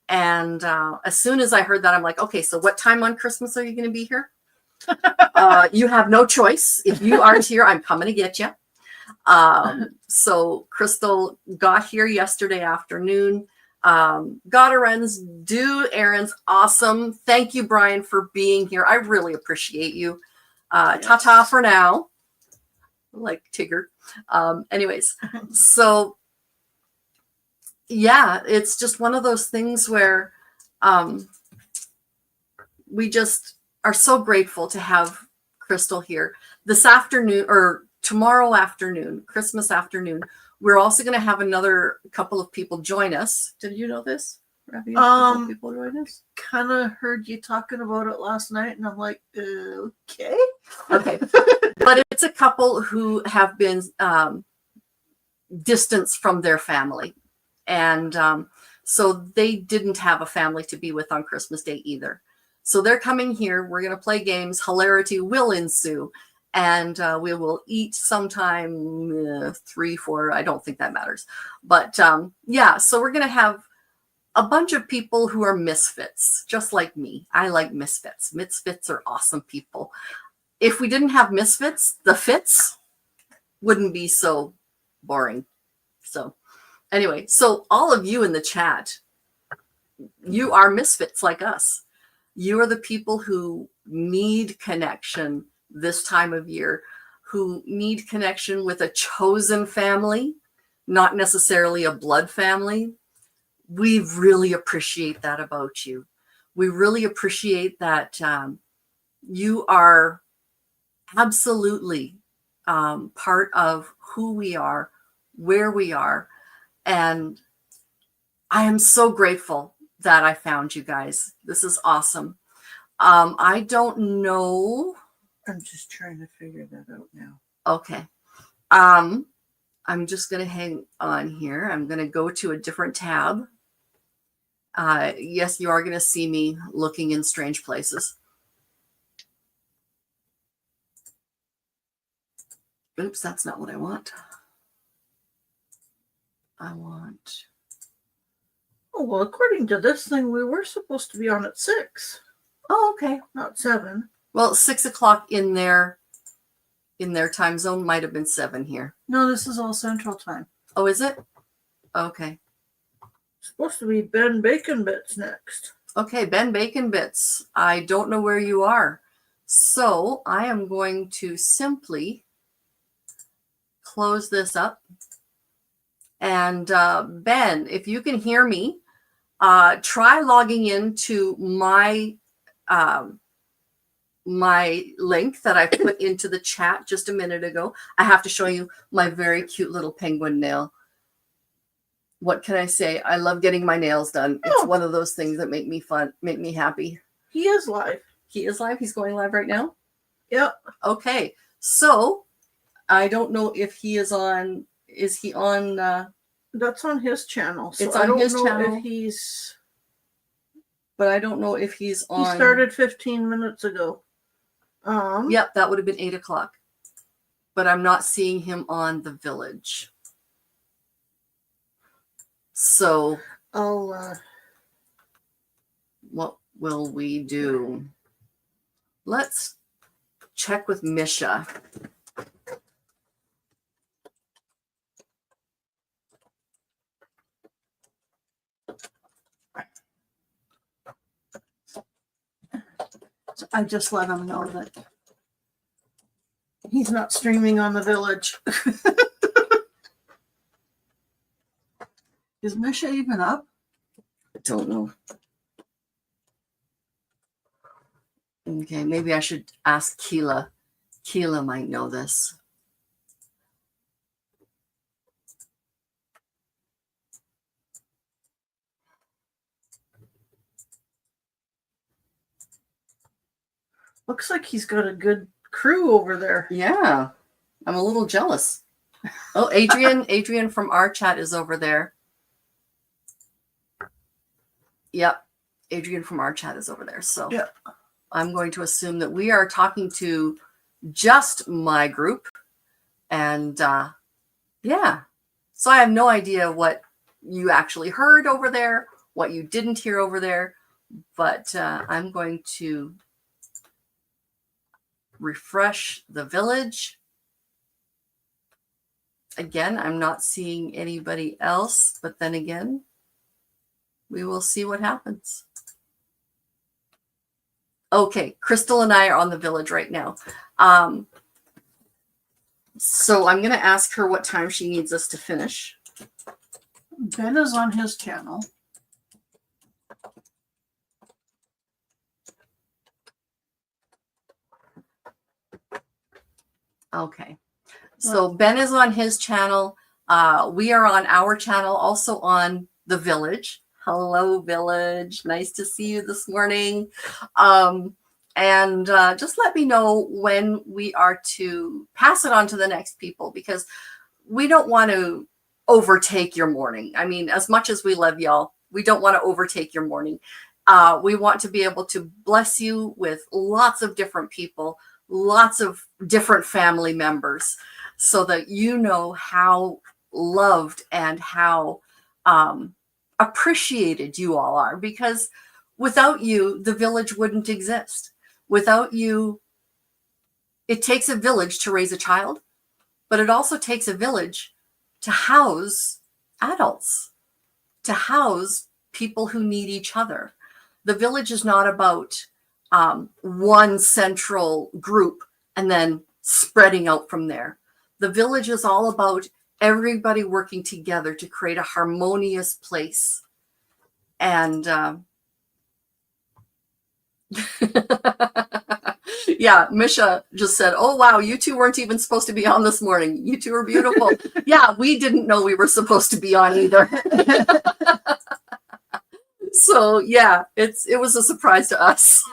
And as soon as I heard that, I'm like, okay, so what time on Christmas are you going to be here? You have no choice. If you aren't here, I'm coming to get you. So Crystal got here yesterday afternoon, got errands, do errands. Awesome. Thank you, Brian, for being here. I really appreciate you. Yes. Ta-ta for now. Like Tigger. Anyways, so yeah, it's just one of those things where we just are so grateful to have Crystal here. This afternoon, or tomorrow afternoon, Christmas afternoon, we're also going to have another couple of people join us. Did you know this, Ravi? People join us? Kind of heard you talking about it last night, and I'm like, okay. Okay. But it's a couple who have been distanced from their family. And so they didn't have a family to be with on Christmas Day either. So they're coming here. We're going to play games. Hilarity will ensue. And we will eat sometime 3, 4. I don't think that matters. But yeah, so we're going to have a bunch of people who are misfits, just like me. I like misfits. Misfits are awesome people. If we didn't have misfits, the fits wouldn't be so boring. So anyway, so all of you in the chat, you are misfits like us. You are the people who need connection this time of year, who need connection with a chosen family, not necessarily a blood family. we really appreciate that about you. We really appreciate that you are absolutely part of who we are, where we are. And I am so grateful that I found you guys. This is awesome. I don't know. I'm just trying to figure that out now. Okay. I'm just going to hang on here. I'm going to go to a different tab. Yes, you are going to see me looking in strange places. Oops, that's not what I want. I want... Oh, well, according to this thing, we were supposed to be on at 6. Oh, okay. Not 7. Well, 6 o'clock in their time zone might have been 7 here. No, this is all Central Time. Oh, is it? Okay. It's supposed to be Ben Bacon Bits next. Okay, Ben Bacon Bits. I don't know where you are. So I am going to simply close this up. And Ben, if you can hear me, try logging into my my link that I put into the chat just a minute ago. I have to show you my very cute little penguin nail. What can I say? I love getting my nails done. It's one of those things that make me happy. He is live. He is live. He's going live right now. Yep. Okay. So I don't know if he is on. Is he on? That's on his channel. So It's on his channel. if he's. But I don't know if he's on. He started 15 minutes ago. Yep, that would have been 8 o'clock. But I'm not seeing him on the Village. So I'll. What will we do? Let's check with Misha. I just let him know that he's not streaming on the Village. Is Misha even up? I don't know. Okay, maybe I should ask Keela. Keela might know this. Looks like he's got a good crew over there. Yeah, I'm a little jealous. Oh, Adrian from our chat is over there. Yep, Adrian from our chat is over there. So yeah. I'm going to assume that we are talking to just my group. And yeah, so I have no idea what you actually heard over there, what you didn't hear over there, but I'm going to refresh the Village. Again, I'm not seeing anybody else, but then again, we will see what happens. Okay, Crystal and I are on the Village right now. So I'm going to ask her what time she needs us to finish. Ben is on his channel. Okay. So Ben is on his channel. We are on our channel, also on the Village. Hello, Village. Nice to see you this morning. And just let me know when we are to pass it on to the next people, because we don't want to overtake your morning. I mean, as much as we love y'all, we don't want to overtake your morning. We want to be able to bless you with lots of different people, lots of different family members, so that you know how loved and how appreciated you all are, because without you, the Village wouldn't exist. Without you, it takes a village to raise a child, but it also takes a village to house adults, to house people who need each other. The Village is not about one central group and then spreading out from there. The Village is all about everybody working together to create a harmonious place. And yeah, Misha just said, "Oh wow, you two weren't even supposed to be on this morning. You two are beautiful." Yeah, we didn't know we were supposed to be on either. So yeah, it was a surprise to us.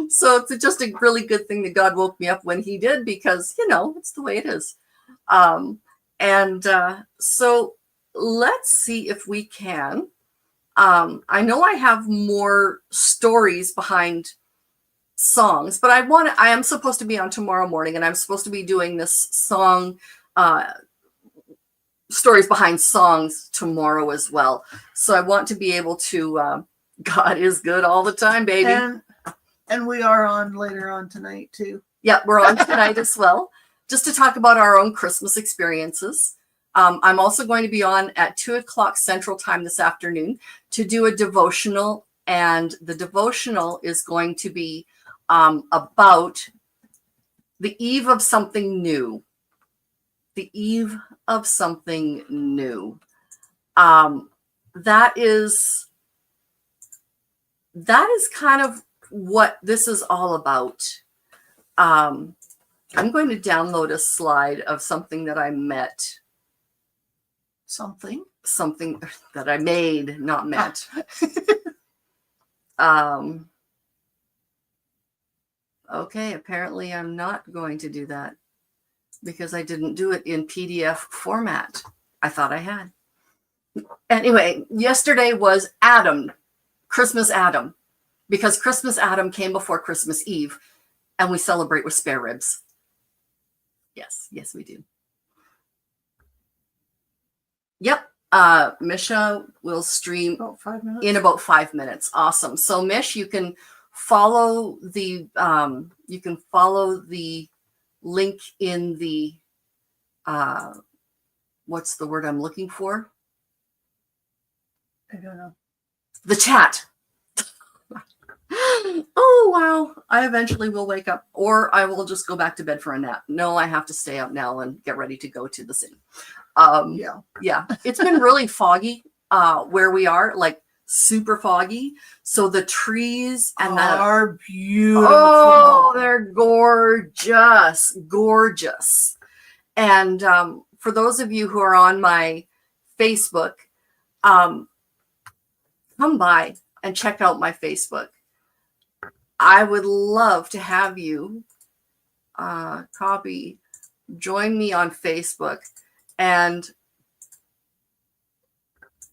So it's just a really good thing that God woke me up when he did, because it's the way it is. And so let's see if we can. I know I have more stories behind songs, but I am supposed to be on tomorrow morning, and I'm supposed to be doing this song, stories behind songs tomorrow as well. So I want to be able to, God is good all the time, baby. And we are on later on tonight too. Yeah, we're on tonight as well, just to talk about our own Christmas experiences. I'm also going to be on at 2:00 Central Time this afternoon to do a devotional, and the devotional is going to be about the eve of something new. The eve of something new. That is kind of what this is all about. I'm going to download a slide of something that I met. Something that I made, not met. Okay, apparently I'm not going to do that because I didn't do it in PDF format. I thought I had. Anyway, yesterday was Christmas Adam, because Christmas Adam came before Christmas Eve, and we celebrate with spare ribs. Yes, we do. Yep. Misha will stream about 5 minutes. In about 5 minutes. Awesome. So Mish, you can follow the link in the what's the word I'm looking for? I don't know. The chat. Oh wow. I eventually will wake up, or I will just go back to bed for a nap. No, I have to stay up now and get ready to go to the city. Yeah. It's been really foggy where we are, like super foggy. So the trees are beautiful. Oh, they're gorgeous. And for those of you who are on my Facebook, come by and check out my Facebook. I would love to have you join me on Facebook. And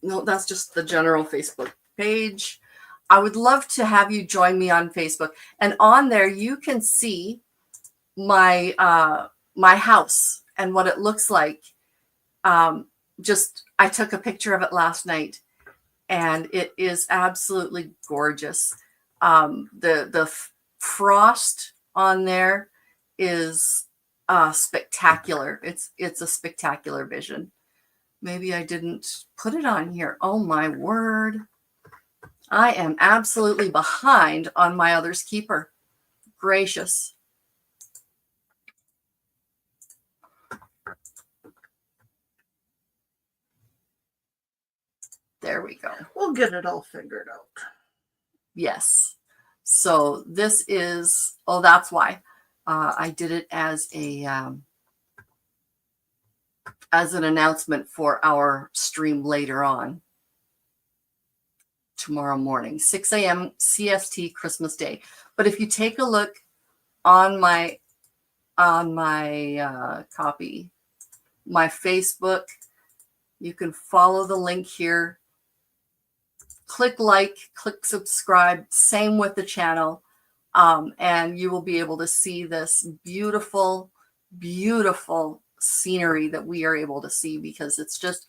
no, that's just the general Facebook page. I would love to have you join me on Facebook. And on there, you can see my house and what it looks like. I took a picture of it last night, and it is absolutely gorgeous. The frost on there is spectacular. It's a spectacular vision. Maybe I didn't put it on here. Oh my word. I am absolutely behind on my other's keeper. Gracious. There we go. We'll get it all figured out. Yes. So this is, that's why I did it as an announcement for our stream later on tomorrow morning, 6 a.m. CST Christmas Day. But if you take a look on my copy, my Facebook, you can follow the link here. Click like, click subscribe, same with the channel. And you will be able to see this beautiful, beautiful scenery that we are able to see, because it's just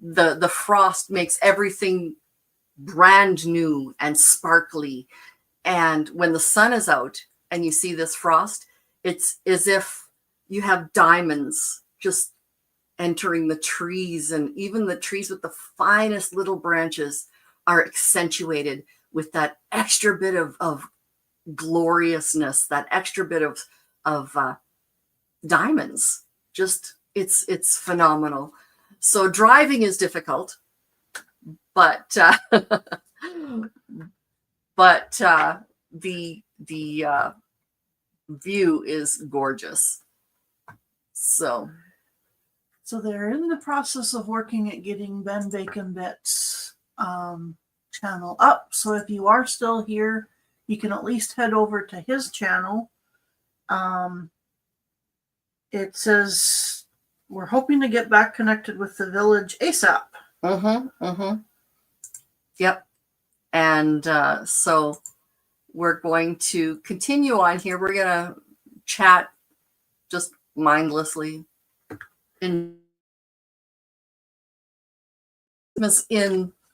the frost makes everything brand new and sparkly. And when the sun is out and you see this frost, it's as if you have diamonds just entering the trees, and even the trees with the finest little branches are accentuated with that extra bit of gloriousness, that extra bit of diamonds. Just it's phenomenal. So driving is difficult, but the view is gorgeous. So they're in the process of working at getting Ben Bacon Bits channel up. So if you are still here, you can at least head over to his channel. It says we're hoping to get back connected with the village ASAP. Yep. And so we're going to continue on here. We're going to chat just mindlessly in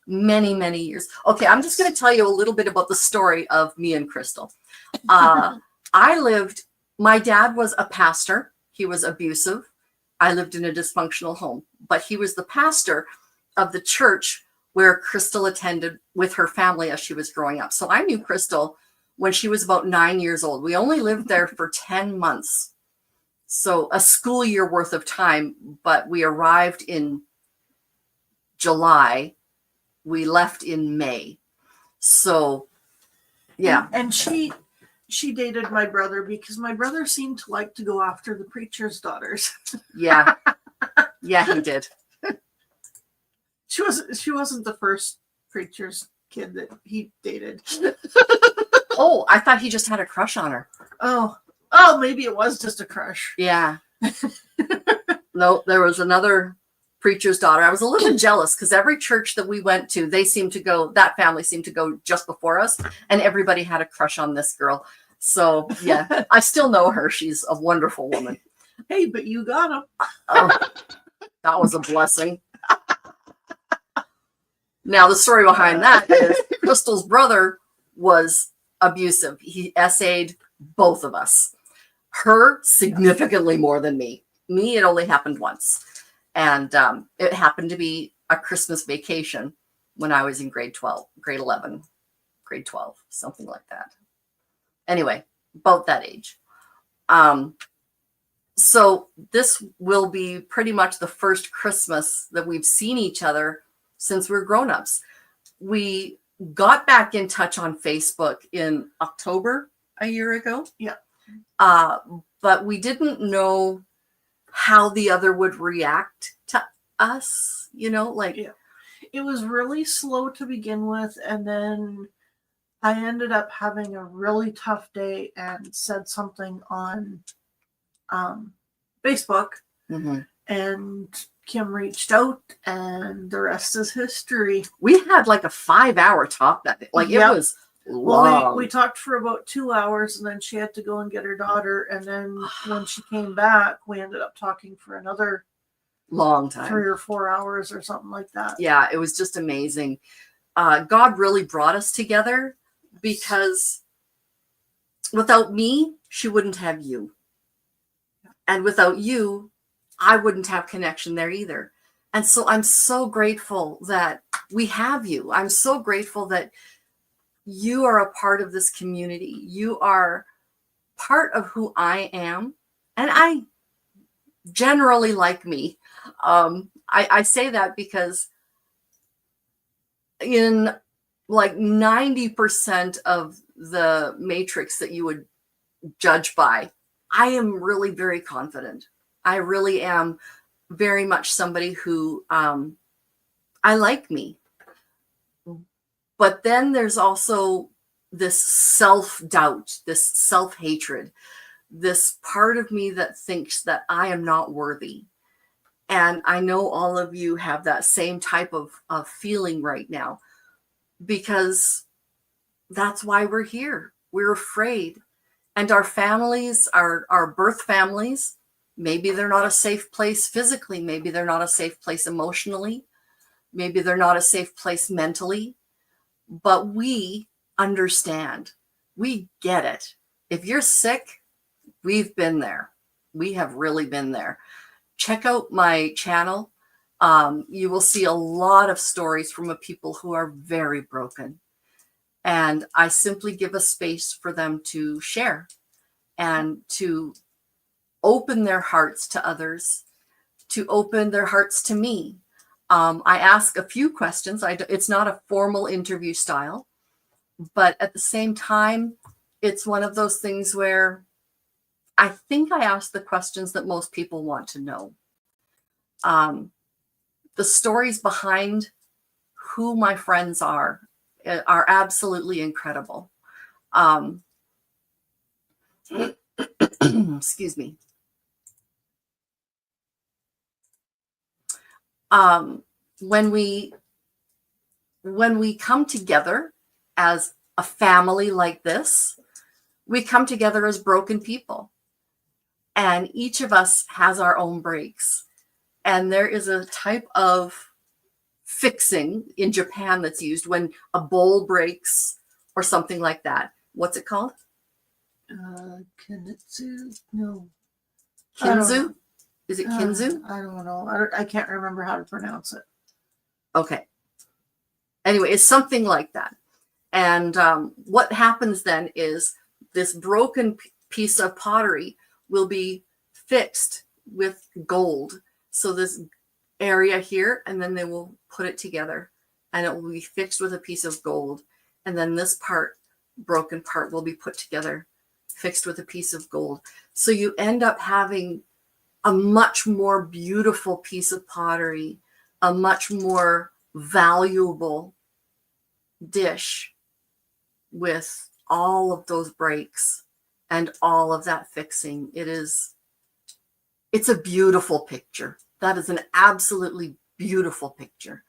many, many years. Okay, I'm just going to tell you a little bit about the story of me and Crystal. My dad was a pastor. He was abusive. I lived in a dysfunctional home, but he was the pastor of the church where Crystal attended with her family as she was growing up. So I knew Crystal when she was about 9 years old. We only lived there for 10 months. So a school year worth of time, but we arrived in July. We left in May. So, yeah. And she dated my brother because my brother seemed to like to go after the preacher's daughters. Yeah. Yeah, he did. She wasn't the first preacher's kid that he dated. Oh, I thought he just had a crush on her. Oh, maybe it was just a crush. Yeah. No, there was another preacher's daughter. I was a little jealous because every church that we went to, that family seemed to go just before us, and everybody had a crush on this girl. So yeah, I still know her. She's a wonderful woman. Hey, but you got him. Oh, that was a blessing. Now, the story behind that is Crystal's brother was abusive. He essayed both of us. Her significantly more than me. Me, it only happened once. And it happened to be a Christmas vacation when I was in grade 11, grade 12, something like that. Anyway, about that age. So this will be pretty much the first Christmas that we've seen each other since we're grown-ups. We got back in touch on Facebook in October a year ago. Yeah. But we didn't know how the other would react to us, Yeah. It was really slow to begin with, and then I ended up having a really tough day and said something on Facebook, and Kim reached out, and the rest is history. We had like a 5-hour talk that day. It was long. Well, we talked for about 2 hours, and then she had to go and get her daughter, and then when she came back, we ended up talking for another long time, 3 or 4 hours or something like that. Yeah, it was just amazing. God really brought us together, because without me, she wouldn't have you. And without you, I wouldn't have connection there either. And so I'm so grateful that we have you. I'm so grateful that you are a part of this community. You are part of who I am. And I generally like me. I say that because in like 90% of the matrix that you would judge by, I am really very confident. I really am very much somebody who I like me. But then there's also this self-doubt, this self-hatred, this part of me that thinks that I am not worthy. And I know all of you have that same type of feeling right now, because that's why we're here. We're afraid. And our families, our birth families, maybe they're not a safe place physically. Maybe they're not a safe place emotionally. Maybe they're not a safe place mentally. But we understand. We get it. If you're sick, we've been there. We have really been there. Check out my channel. You will see a lot of stories from people who are very broken. And I simply give a space for them to share and to open their hearts to others, to open their hearts to me. I ask a few questions. It's not a formal interview style, but at the same time, it's one of those things where I think I ask the questions that most people want to know. The stories behind who my friends are absolutely incredible. Excuse me. When we come together as a family like this, we come together as broken people, and each of us has our own breaks. And there is a type of fixing in Japan that's used when a bowl breaks or something like that. What's it called? Kinetsu? No. Kinzu? Is it Kinzu? I don't know. I can't remember how to pronounce it. Okay. Anyway, it's something like that. And what happens then is this broken piece of pottery will be fixed with gold. So this area here, and then they will put it together, and it will be fixed with a piece of gold. And then this part, broken part, will be put together, fixed with a piece of gold. So you end up having a much more beautiful piece of pottery, a much more valuable dish with all of those breaks and all of that fixing. It's a beautiful picture. That is an absolutely beautiful picture.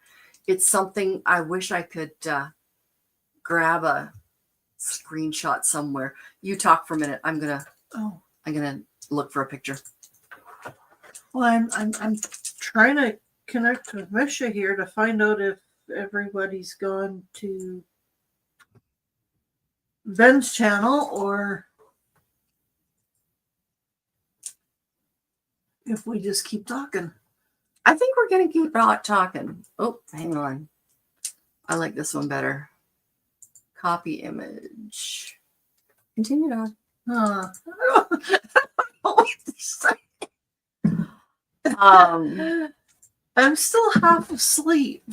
It's something I wish I could grab a screenshot somewhere. You talk for a minute. I'm gonna look for a picture. Well, I'm trying to connect with Misha here to find out if everybody's gone to Ben's channel or if we just keep talking. I think we're going to keep talking. Oh, hang on. I like this one better. Copy image. Continue on. I don't know what to say. I'm still half asleep.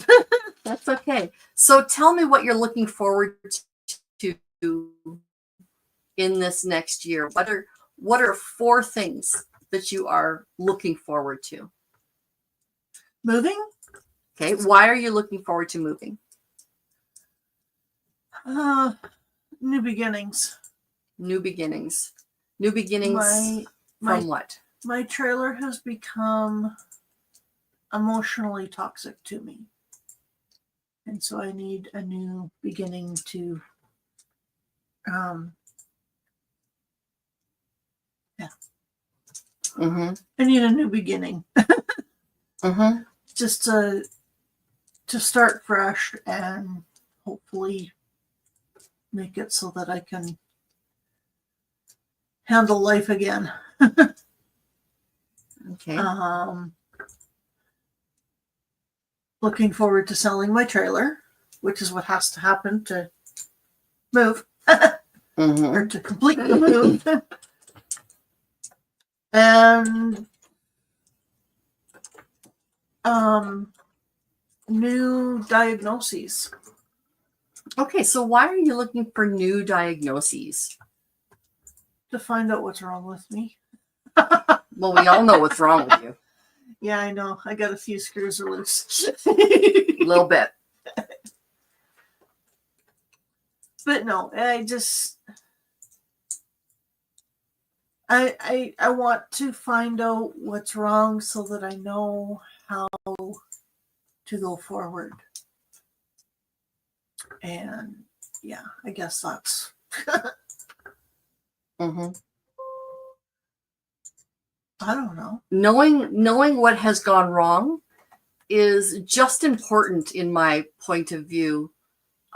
That's okay. So tell me what you're looking forward to in this next year. What are 4 things that you are looking forward to? Moving? Okay. Why are you looking forward to moving? New beginnings. New beginnings. New beginnings from what? My trailer has become emotionally toxic to me. And so I need a new beginning to Mm-hmm. I need a new beginning. Mm-hmm. Just to start fresh and hopefully make it so that I can handle life again. Okay. Looking forward to selling my trailer, which is what has to happen to move Mm-hmm. or to complete the move. And new diagnoses. Okay, so why are you looking for new diagnoses? To find out what's wrong with me. Well, we all know what's wrong with you. Yeah, I know. I got a few screws are loose. A little bit. But no, I want to find out what's wrong so that I know how to go forward. And yeah, I guess that's Mm-hmm. I don't know. Knowing what has gone wrong is just important in my point of view.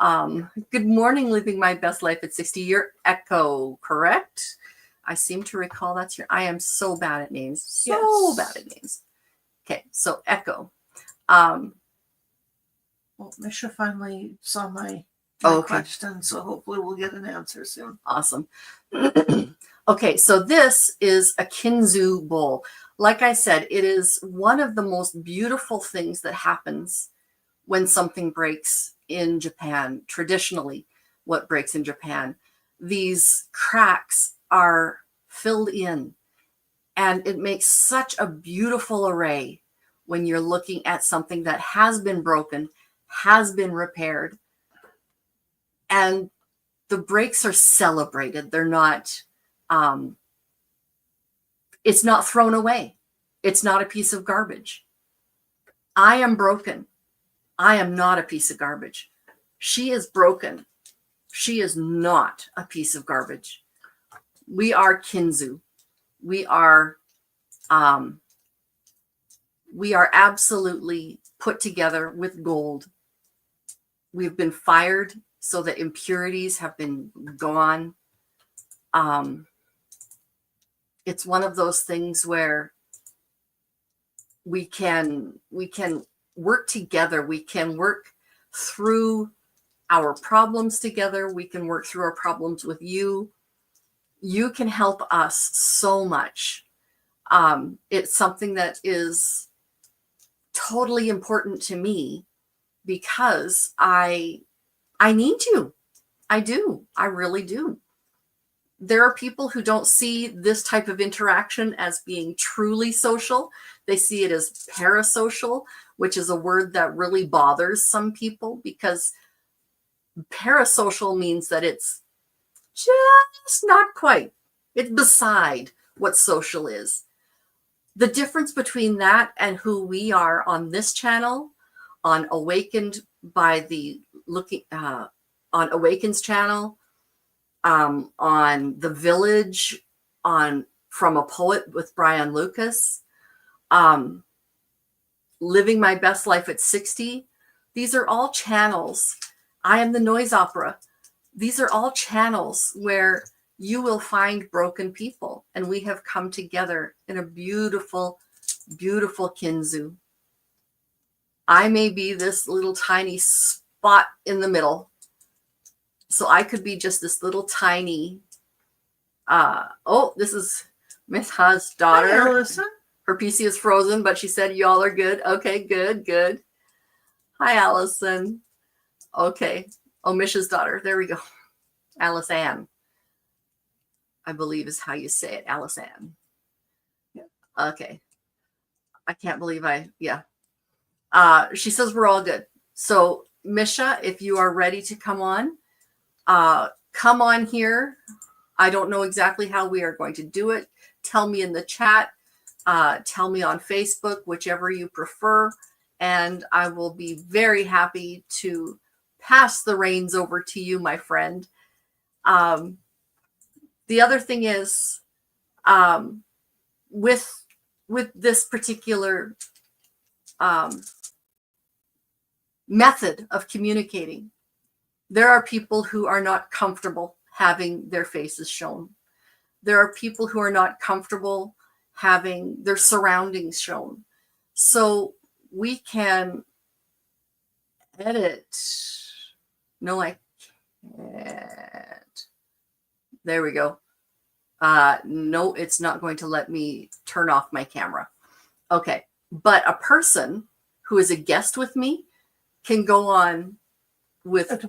Good morning, living my best life at 60. You're Echo, correct? I seem to recall that's your. I am so bad at names. Yes. Bad at names. Okay, so Echo. Well, Misha finally saw my Okay. question, so hopefully we'll get an answer soon. Awesome. Okay, so this is a Kinzu bowl. like I said, it is one of the most beautiful things that happens when something breaks in Japan. Traditionally, what breaks in Japan, these cracks are filled in, and it makes such a beautiful array when you're looking at something that has been broken, has been repaired, and the breaks are celebrated. They're not, it's not thrown away. It's not a piece of garbage. I am broken. I am not a piece of garbage. She is broken. She is not a piece of garbage. We are kinzu. We are absolutely put together with gold. We've been fired so that impurities have been gone. It's one of those things where we can work together. We can work through our problems together. We can work through our problems with you. You can help us so much. It's something that is totally important to me because I need you. I do. I really do. There are people who don't see this type of interaction as being truly social. They see it as parasocial, which is a word that really bothers some people, because parasocial means that it's just not quite. It's beside what social is. The difference between that and who we are on this channel, on Awakened by the Looking, on Awakened's channel, on The Village, on From a Poet with Brian Lucas, Living My Best Life at 60. These are all channels. I Am the Noise Opera. These are all channels where you will find broken people. And we have come together in a beautiful, beautiful kinzu. I may be this little tiny spot in the middle. So I could be just this little tiny, this is Miss Ha's daughter. Hi, Allison. Her PC is frozen, but she said y'all are good. Okay, good, good. Hi, Allison. Okay. Oh, Mish's daughter. There we go. Alice Ann, I believe is how you say it. Alice Ann. Yeah. Okay. I can't believe she says we're all good. So Misha, if you are ready to come on here. I don't know exactly how we are going to do it. Tell me in the chat. Tell me on Facebook, whichever you prefer. And I will be very happy to pass the reins over to you, my friend. The other thing is, with this particular method of communicating, there are people who are not comfortable having their faces shown. There are people who are not comfortable having their surroundings shown. So we can edit. No, I can't. There we go. No, it's not going to let me turn off my camera. Okay. But a person who is a guest with me can go on with At the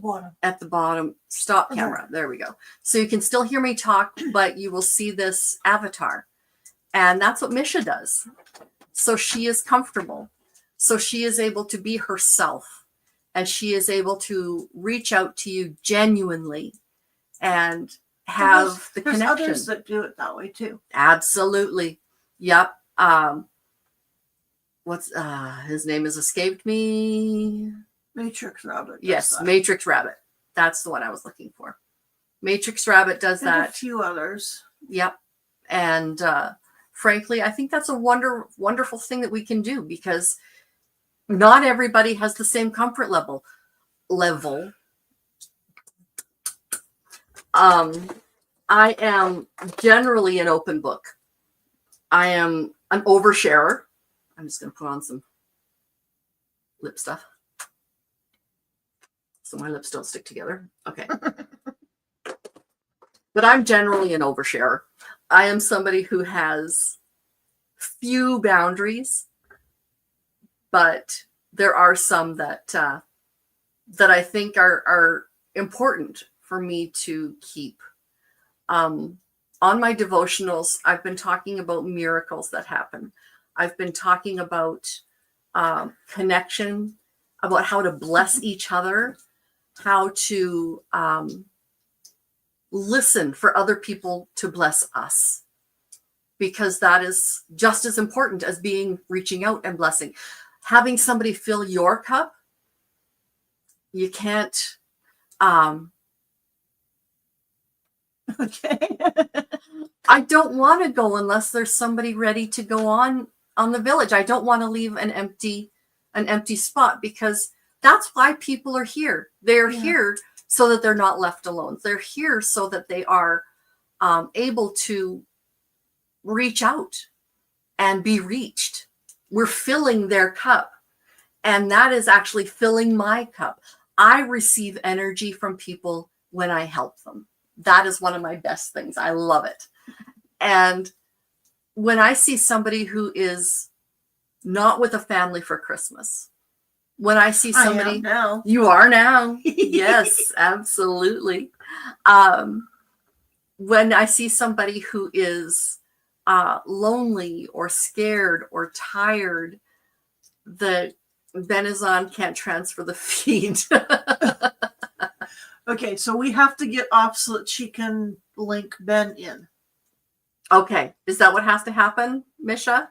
bottom. stop camera. There we go. So you can still hear me talk, but you will see this avatar. And that's what Misha does. So she is comfortable. So she is able to be herself, and she is able to reach out to you genuinely and have the There's connection. others that do it that way too. Absolutely. Yep. His name has escaped me. Matrix Rabbit. Yes, that. Matrix Rabbit. That's the one I was looking for. Matrix Rabbit does And that. a few others. Yep. And frankly, I think that's a wonderful thing that we can do, because not everybody has the same comfort level. I am generally an open book. I am an oversharer. I'm just going to put on some lip stuff so my lips don't stick together. Okay. But I'm generally an oversharer. I am somebody who has few boundaries, but there are some that that I think are important for me to keep. On my devotionals, I've been talking about miracles that happen. I've been talking about connection, about how to bless each other, how to listen for other people to bless us, because that is just as important as reaching out and blessing. Having somebody fill your cup, you can't. Okay. I don't want to go unless there's somebody ready to go on the village. I don't want to leave an empty spot, because that's why people are here. They're here so that they're not left alone. They're here so that they are able to reach out and be reached. We're filling their cup, and that is actually filling my cup. I receive energy from people when I help them. That is one of my best things. I love it. And when I see somebody who is not with a family for Christmas, when I see somebody, I am now. You are now. Yes, absolutely. When I see somebody who is lonely or scared or tired, the Benizon can't transfer the feed. Okay, so we have to get off so that she can link Ben in. Okay, is that what has to happen, Misha?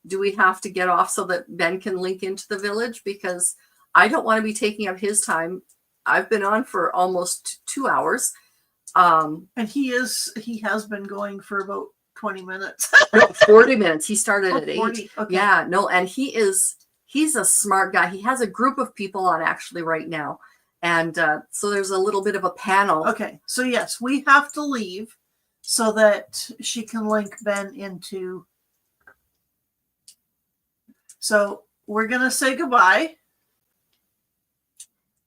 Do we have to get off so that Ben can link into the village? Because I don't want to be taking up his time. I've been on for almost 2 hours. And he has been going for about 20 minutes. No, 40 minutes. He started at 40. 8. Okay. Yeah, no, and he's a smart guy. He has a group of people on actually right now. And so there's a little bit of a panel. Okay, so yes, we have to leave so that she can link Ben into. So we're going to say goodbye.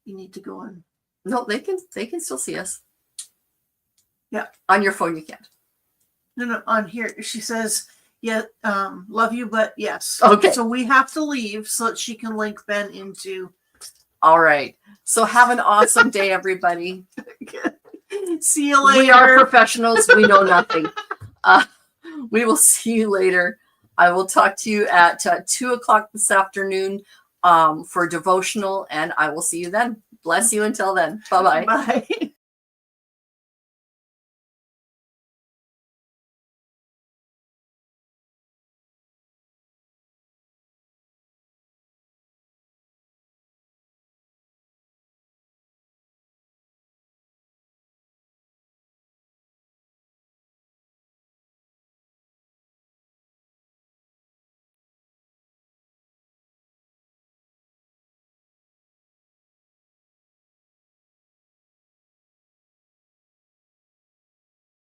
You need to go in. No, they can still see us. Yeah. On your phone, you can't. No, on here. She says, yeah, love you, but yes. Okay. So we have to leave so that she can link Ben into. All right. So have an awesome day, everybody. See you later. We are professionals. We know nothing. We will see you later. I will talk to you at 2:00 this afternoon for devotional, and I will see you then. Bless you until then. Bye-bye. Bye.